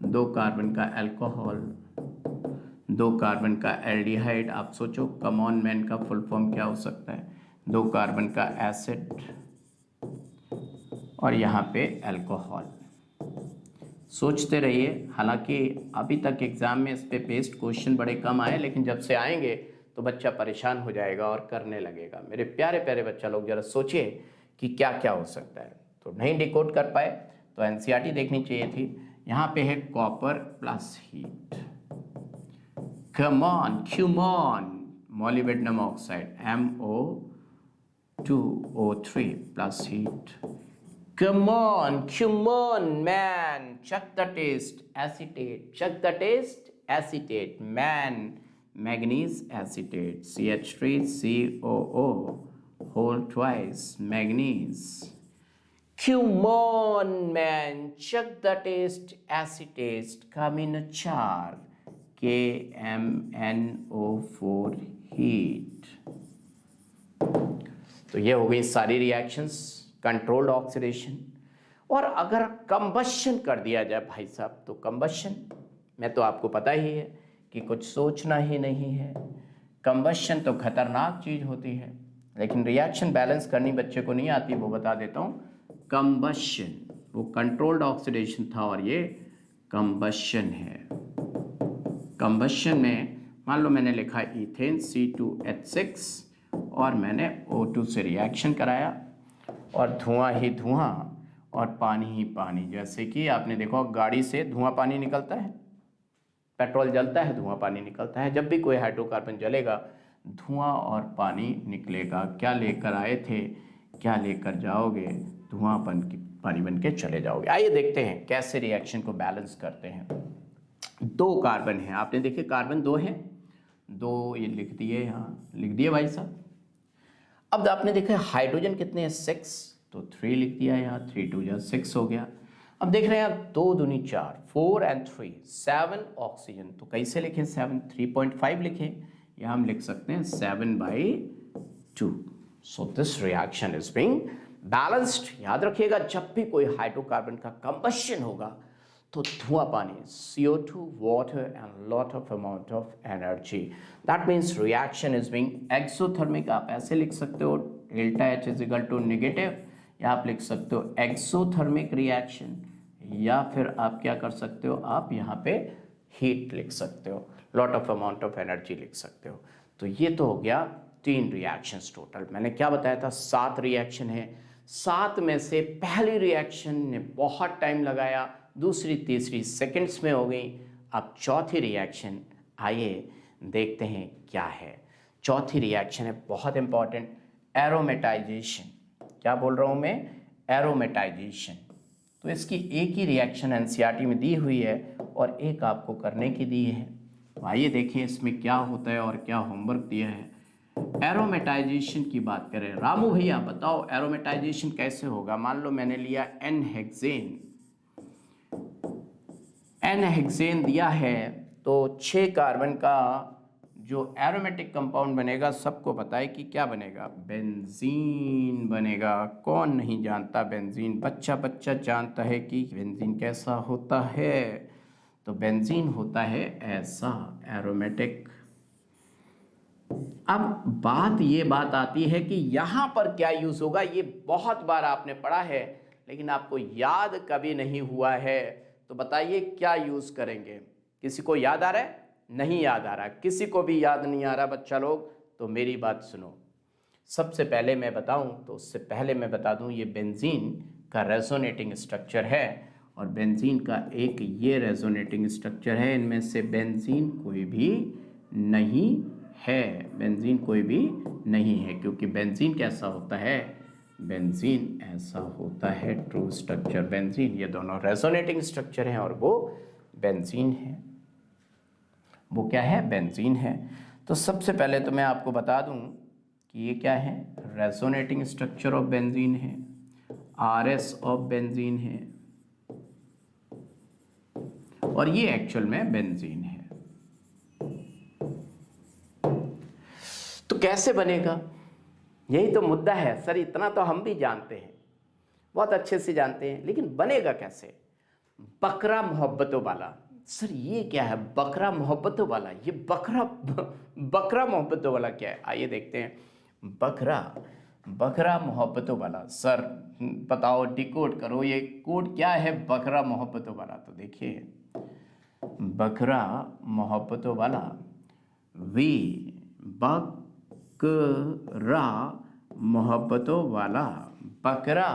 2 कार्बन का अल्कोहल, 2 कार्बन का एल्डिहाइड। आप सोचो कम ऑन मैन का फुल फॉर्म क्या हो सकता है? 2 कार्बन का एसिड और यहाँ पे अल्कोहल। सोचते रहिए। हालांकि अभी तक एग्जाम में इस पे बेस्ड क्वेश्चन बड़े कम आए, लेकिन जब से आएंगे तो बच्चा परेशान हो जाएगा और करने लगेगा। मेरे प्यारे प्यारे बच्चा लोग जरा सोचिए कि क्या क्या हो सकता है। तो नहीं डिकोड कर पाए तो एनसीईआरटी देखनी चाहिए थी। यहाँ पे है copper plus heat. Come on, come on, molybdenum oxide MO2O3 plus heat. Come on, man. Check the taste. Acetate. Check the taste. Acetate. Man. Manganese acetate. CH3COO. Whole twice. Manganese. Come on, man. Check the taste. Acetate. Come in a jar. KMNO4 heat. तो ये हो गई सारी reactions. Controlled oxidation. और अगर combustion कर दिया जाए भाई साहब, तो कंबशन में तो आपको पता ही है कि कुछ सोचना ही नहीं है। कंबशन तो खतरनाक चीज होती है, लेकिन रिएक्शन बैलेंस करनी बच्चे को नहीं आती, वो बता देता हूँ। कंबशन वो कंट्रोल्ड ऑक्सीडेशन था और ये कंबशन है। कंबशन में मान लो मैंने लिखा इथेन C2H6 और मैंने O2 से रिएक्शन कराया और धुआं ही धुआं और पानी ही पानी। जैसे कि आपने देखो गाड़ी से धुआं पानी निकलता है, पेट्रोल जलता है, धुआं पानी निकलता है। जब भी कोई हाइड्रोकार्बन जलेगा धुआं और पानी निकलेगा। क्या लेकर आए थे, क्या लेकर जाओगे? धुआं पानी बन के चले जाओगे। आइए देखते हैं कैसे रिएक्शन को बैलेंस करते हैं। 2 कार्बन हैं, आपने देखे कार्बन 2 हैं, 2 ये लिख दिए, यहाँ लिख दिए भाई साहब। अब आपने देखा हाइड्रोजन कितने हैं? 6, तो 3 लिख दिया यहाँ। 3 2 जा 6 हो गया। अब देख रहे हैं आप 2 दूनी 4, 4 and 3 7 ऑक्सीजन। तो कैसे लिखें? 7 3.5 लिखें, या हम लिख सकते हैं 7/2। So this reaction is being balanced. याद रखिएगा, जब भी कोई हाइड्रोकार्बन का कंबशन होगा तो धुआं पानी, CO2, water and lot of amount of energy. That means reaction is being exothermic। आप ऐसे लिख सकते हो delta H is equal to negative, या आप लिख सकते हो एक्सोथर्मिक रिएक्शन, या फिर आप क्या कर सकते हो, आप यहाँ पे हीट लिख सकते हो, lot of amount of energy लिख सकते हो। तो ये तो हो गया 3 रिएक्शंस टोटल। मैंने क्या बताया था? 7 रिएक्शन है। 7 में से पहली रिएक्शन ने बहुत टाइम लगाया, दूसरी तीसरी सेकंड्स में हो गई। अब चौथी रिएक्शन आइए देखते हैं क्या है। चौथी रिएक्शन है बहुत इंपॉर्टेंट, एरोमेटाइजेशन। क्या बोल रहा हूँ मैं? एरोमेटाइजेशन। तो इसकी एक ही रिएक्शन एनसीईआरटी में दी हुई है और एक आपको करने की दी है। तो आइए देखिए इसमें क्या होता है और क्या होमवर्क दिया है। एरोमेटाइजेशन की बात करें, रामू भैया बताओ एरोमेटाइजेशन कैसे होगा। मान लो मैंने लिया N-हेक्सेन, N-हेक्सेन दिया है, तो 6 कार्बन का जो एरोमेटिक कंपाउंड बनेगा सबको पता है कि क्या बनेगा? बेंजीन बनेगा। कौन नहीं जानता बेंजीन? बच्चा बच्चा जानता है कि बेंजीन कैसा होता है। तो बेंजीन होता है ऐसा, एरोमेटिक। अब बात आती है कि यहाँ पर क्या यूज होगा। ये बहुत बार आपने पढ़ा है लेकिन आपको याद कभी नहीं हुआ है। तो बताइए क्या यूज करेंगे? किसी को याद आ रहा है? नहीं याद आ रहा। किसी को भी याद नहीं आ रहा बच्चा लोग, तो मेरी बात सुनो। सबसे पहले मैं बताऊं तो उससे पहले मैं बता दूं, ये बेंजीन का रेजोनेटिंग स्ट्रक्चर है और बेंजीन का एक ये रेजोनेटिंग स्ट्रक्चर है। इनमें से बेंजीन कोई भी नहीं है, बेंजीन कोई भी नहीं है, क्योंकि बेंजीन कैसा होता है? बेंजीन ऐसा होता है ट्रू स्ट्रक्चर बेंजीन। ये दोनों रेजोनेटिंग स्ट्रक्चर हैं और वो बेंजीन है। वो क्या है? बेंजीन है। तो सबसे पहले तो मैं आपको बता दूं कि ये क्या है? रेजोनेटिंग स्ट्रक्चर ऑफ बेंजीन है, RS ऑफ बेंजीन है, और ये एक्चुअल में बेंजीन है। तो कैसे बनेगा? यही तो मुद्दा है सर। इतना तो हम भी जानते हैं, बहुत अच्छे से जानते हैं, लेकिन बनेगा कैसे? बकरा मोहब्बतों वाला। सर ये क्या है बकरा मोहब्बतों वाला? ये बकरा मोहब्बतों वाला क्या है? आइए देखते हैं। बकरा मोहब्बतों वाला। सर बताओ, डिकोड करो, ये कोड क्या है बकरा मोहब्बतों वाला? तो देखिए, बकरा मोहब्बतों वाला, वी बकरा मोहब्बतों वाला, बकरा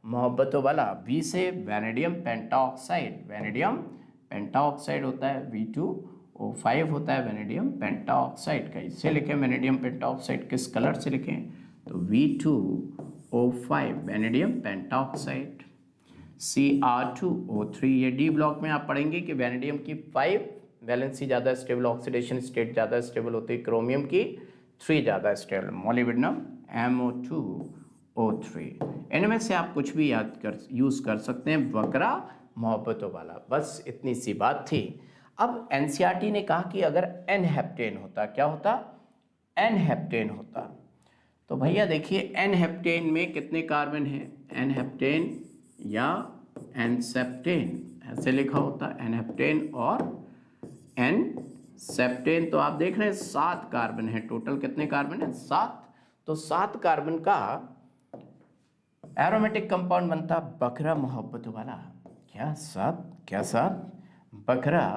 मोहब्बतों वाला। वी से वैनेडियम पेंटाऑक्साइड, वैनेडियम पेंटाऑक्साइड होता है, V2O5 होता है वैनेडियम पेंटाऑक्साइड का। इससे लिखें वैनेडियम पेंटाऑक्साइड, किस कलर से लिखें? तो V2O5 वैनेडियम पेंटाऑक्साइड। Cr2O3, ये डी ब्लॉक में आप पढ़ेंगे कि वैनेडियम की 5 वैलेंसी ज़्यादा स्टेबल, ऑक्सीडेशन स्टेट ज़्यादा स्टेबल होती है, क्रोमियम की 3 ज़्यादा स्टेबल, मोलिब्डेनम MO2O3। इनमें से आप कुछ भी यूज़ कर सकते हैं, बकरा मोहब्बतों वाला। बस इतनी सी बात थी। अब एनसीईआरटी ने कहा कि अगर एन हेप्टेन होता, क्या होता? एन हेप्टेन होता। तो भैया देखिए, एन हेप्टेन में कितने कार्बन हैं? एन हेप्टेन या एन सेप्टेन ऐसे लिखा होता, एन हेप्टेन और एन सेप्टेन। तो आप देख रहे हैं 7 कार्बन है टोटल। कितने कार्बन है? 7। तो 7 कार्बन का एरोमेटिक कंपाउंड बनता बकरा मोहब्बतों वाला। क्या साहब? बकरा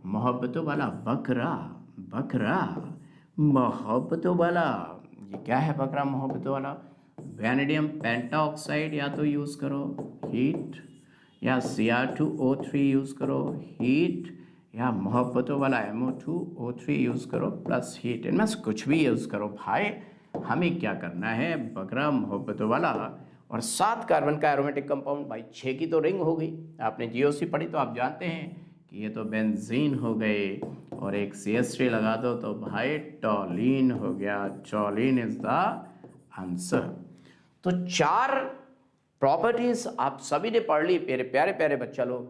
मोहब्बतों वाला, बकरा मोहब्बतों वाला। ये क्या है बकरा मोहब्बतों वाला? वैनेडियम पेंटाऑक्साइड या तो यूज़ करो हीट, या Cr2O3 यूज़ करो हीट, या मोहब्बतों वाला MO2O3 यूज़ करो प्लस हीट। इनमें से कुछ भी यूज़ करो भाई, हमें क्या करना है? बकरा मोहब्बतों वाला। और 7 कार्बन का एरोमेटिक कंपाउंड, भाई 6 की तो रिंग हो गई। आपने GOC पढ़ी तो आप जानते हैं कि ये तो बेंजीन हो गए, और एक CH3 लगा दो तो भाई टॉलीन हो गया। टॉलीन इज द आंसर। तो 4 प्रॉपर्टीज आप सभी ने पढ़ ली मेरे प्यारे प्यारे बच्चा लोग।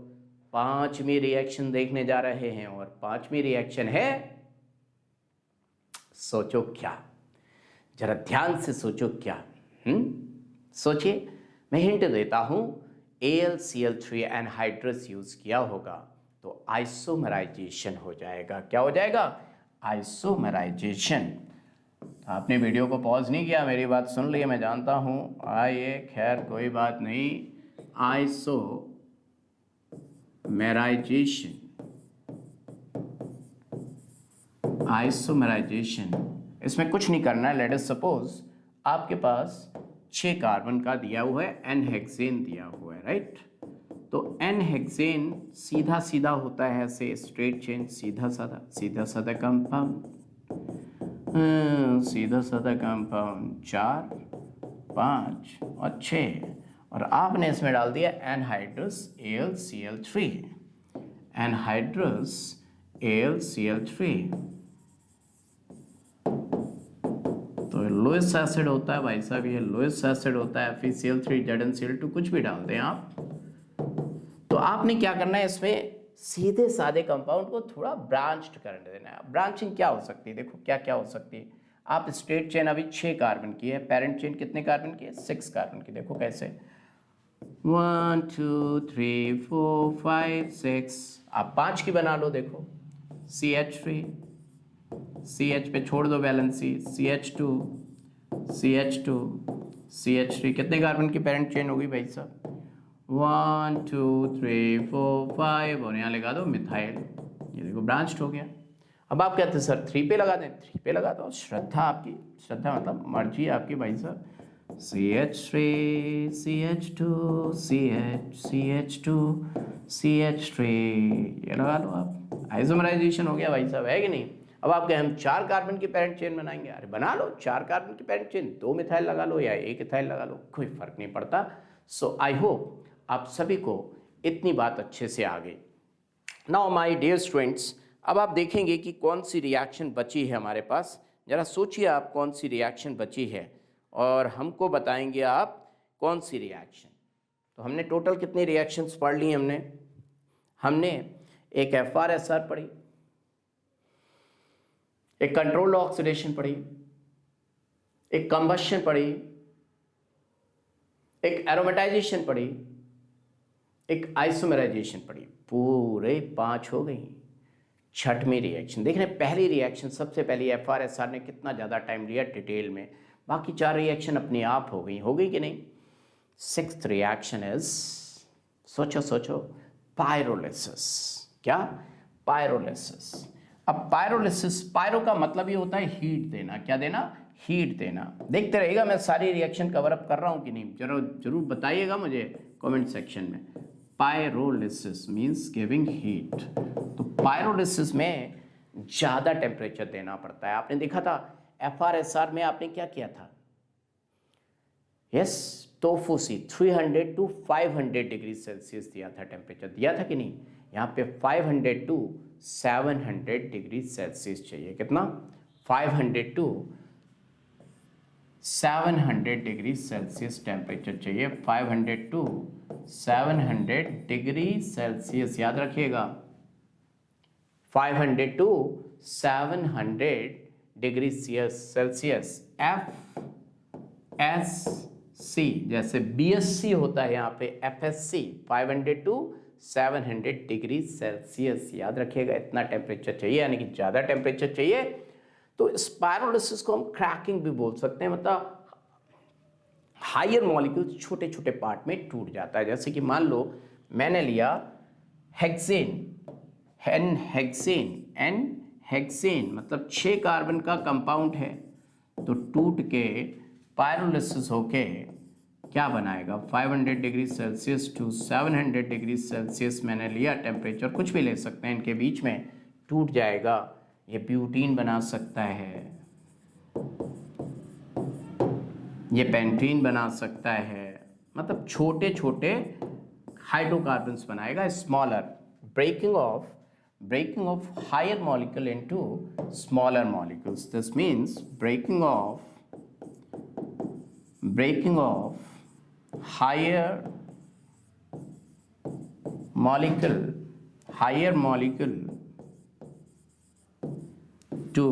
5वीं रिएक्शन देखने जा रहे हैं, और 5वीं रिएक्शन है, सोचो क्या? जरा ध्यान से सोचो क्या। सोचिए, मैं हिंट देता हूं। AlCl3 एनहाइड्रस यूज किया होगा तो आइसोमराइजेशन हो जाएगा। क्या हो जाएगा? आइसोमराइजेशन। आपने वीडियो को पॉज नहीं किया, मेरी बात सुन ली, मैं जानता हूं। आइए, खैर कोई बात नहीं। आइसोमराइजेशन, इसमें कुछ नहीं करना है। लेट अस सपोज आपके पास 6 कार्बन का दिया हुआ है, एन हेक्सेन दिया हुआ है, राइट? तो एन हेक्सेन सीधा सीधा होता है ऐसे स्ट्रेट चेन, सीधा साधा कंपाउंड, सीधा साधा कंपाउंड 4, 5 और 6, और आपने इसमें डाल दिया एनहाइड्रस AlCl3, एनहाइड्रस AlCl3। तो लोएस्ट एसिड होता है भाई साहब, ये लोएस्ट एसिड होता है। FeCl3 ZnCl2 कुछ भी डाल दें आप। तो आपने क्या करना है, इसमें सीधे साधे कंपाउंड को थोड़ा ब्रांच्ड करने देना है। ब्रांचिंग क्या हो सकती है? देखो क्या क्या हो सकती है। आप स्ट्रेट चेन अभी 6 कार्बन की है, पेरेंट चेन कितने कार्बन की है? 6 कार्बन की। देखो कैसे, 1 2 3 4 5 6। आप 5 की बना लो। देखो CH3, CH पे छोड़ दो वैलेंसी, CH2, CH2, CH3। कितने कार्बन की पेरेंट चेन होगी भाई साहब? 1 2 3 4 5, और यहाँ लगा दो मिथाइल। ये देखो ब्रांच्ड हो गया। अब आप कहते हैं सर 3 पे लगा दें, 3 पे लगा दो। श्रद्धा आपकी, श्रद्धा मतलब मर्जी आपकी भाई साहब। CH3 CH2 CH2 CH3, ये लगा लो आप। आइसोमराइजेशन हो गया भाई साहब, है कि नहीं? अब आप कहें हम 4 कार्बन की पैरेंट चेन बनाएंगे, अरे बना लो 4 कार्बन की पैरेंट चेन, 2 मिथाइल लगा लो या 1 इथाइल लगा लो, कोई फर्क नहीं पड़ता। सो आई होप आप सभी को इतनी बात अच्छे से आ गई। नाउ माय डियर स्टूडेंट्स, अब आप देखेंगे कि कौन सी रिएक्शन बची है हमारे पास। ज़रा सोचिए आप कौन सी रिएक्शन बची है और हमको बताएंगे आप कौन सी रिएक्शन। तो हमने टोटल कितनी रिएक्शंस पढ़ ली हमने एक FrSr पढ़ी, एक कंट्रोल्ड ऑक्सीडेशन पढ़ी, एक कंबशन पढ़ी, एक एरोमेटाइजेशन पढ़ी, एक आइसोमेराइजेशन पढ़ी। पूरे 5 हो गई। छठवीं रिएक्शन देख रहे हैं, पहली रिएक्शन सबसे पहली FrSr ने कितना ज़्यादा टाइम लिया डिटेल में, बाकी 4 रिएक्शन अपने आप हो गई कि नहीं। 6th रिएक्शन इज, सोचो, पायरोलिसिस। क्या? पायरोलिसिस। अब पायरोलिसिस, पायरो का मतलब ये होता है हीट देना। क्या देना? हीट देना। देखते रहिएगा मैं सारी रिएक्शन कवर अप कर रहा हूँ कि नहीं, जरूर बताइएगा मुझे कमेंट सेक्शन में। Pyrolysis means giving heat. तो पायरोलिसिस में ज़्यादा टेम्परेचर देना पड़ता है। आपने देखा था FrSr में आपने क्या किया था, यस, टोफूसी 300 to 500 डिग्री सेल्सियस दिया था, टेम्परेचर दिया था कि नहीं। यहाँ पे 500 to 700 डिग्री सेल्सियस चाहिए। कितना? 500 to 700 डिग्री सेल्सियस टेम्परेचर चाहिए। 500 to 700 डिग्री सेल्सियस, याद रखिएगा 500 to 700 डिग्री सेल्सियस। FSC जैसे BSC होता है, यहाँ पे FSC 500 to 700 डिग्री सेल्सियस, याद रखिएगा इतना टेम्परेचर चाहिए, यानी कि ज़्यादा टेम्परेचर चाहिए। तो इस पायरोलिसिस को हम क्रैकिंग भी बोल सकते हैं, मतलब हायर मॉलिक्यूल्स छोटे छोटे पार्ट में टूट जाता है। जैसे कि मान लो मैंने लिया हेक्सेन, हेक्सेन मतलब 6 कार्बन का कंपाउंड है, तो टूट के पायरोलिसिस होके क्या बनाएगा, 500 degree Celsius to 700 degree Celsius मैंने लिया टेम्परेचर, कुछ भी ले सकते हैं इनके बीच में, टूट जाएगा, ये ब्यूटीन बना सकता है, ये पेंटीन बना सकता है, मतलब छोटे छोटे हाइड्रोकार्बन्स बनाएगा, smaller, breaking off higher molecule into smaller molecules. This means breaking off higher molecule to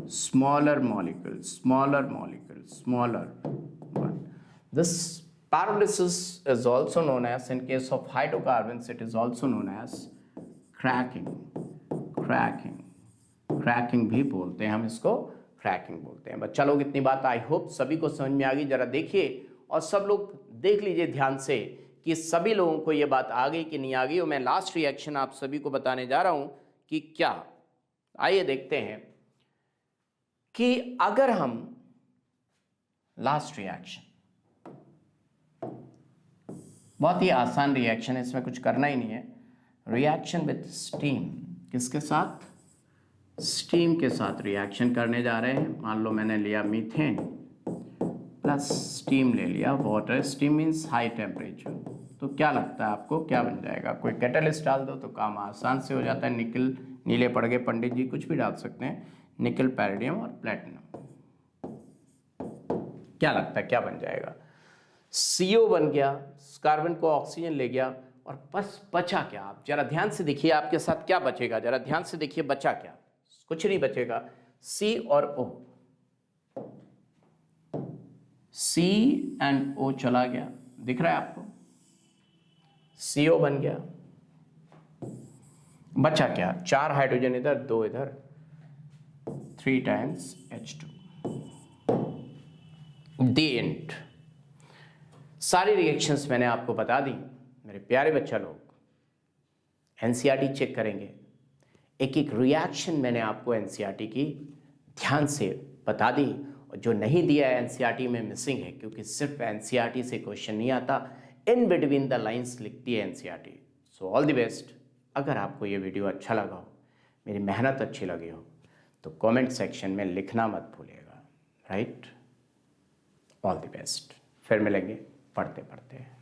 smaller one. This pyrolysis is also known as, in case of hydrocarbons, it is also known as cracking भी बोलते हैं हम इसको, cracking बोलते हैं। बच्चा लोग इतनी बात आई होप सभी को समझ में आ गई। जरा देखिए और सब लोग देख लीजिए ध्यान से कि सभी लोगों को ये बात आ गई कि नहीं आ गई। और मैं लास्ट रिएक्शन आप सभी को बताने जा रहा हूं कि क्या, आइए देखते हैं कि अगर हम लास्ट रिएक्शन, बहुत ही आसान रिएक्शन है, इसमें कुछ करना ही नहीं है। रिएक्शन विथ स्टीम, किसके साथ? स्टीम के साथ रिएक्शन करने जा रहे हैं। मान लो मैंने लिया मीथेन प्लस स्टीम ले लिया water, steam means high temperature. तो क्या लगता है आपको क्या बन जाएगा? कोई कैटलिस्ट डाल दो तो काम आसान से हो जाता है। निकल, नीले पड़ गए पंडित जी, कुछ भी डाल सकते हैं, निकल, पैरेडियम और प्लेटिनम। क्या लगता है क्या बन जाएगा? CO बन गया, कार्बन को ऑक्सीजन ले गया और बस बचा क्या? आप जरा ध्यान से देखिए आपके साथ क्या बचेगा, जरा ध्यान से देखिए बचा क्या? कुछ नहीं बचेगा। C और O, C एंड O चला गया, दिख रहा है आपको? CO बन गया, बचा क्या? 4 हाइड्रोजन इधर, 2 इधर, 3 टाइम्स H2। The end. सारी रिएक्शंस मैंने आपको बता दी। मेरे प्यारे बच्चा लोग, NCERT चेक करेंगे, एक एक रिएक्शन मैंने आपको NCERT की ध्यान से बता दी। और जो नहीं दिया है NCERT में मिसिंग है, क्योंकि सिर्फ NCERT से क्वेश्चन नहीं आता, इन बिटवीन द लाइंस लिखती है NCERT। So all the best. अगर आपको ये वीडियो अच्छा लगा हो, मेरी मेहनत अच्छी लगी हो, तो कमेंट सेक्शन में लिखना मत भूलिएगा। Right, all the best. फिर मिलेंगे पढ़ते पढ़ते।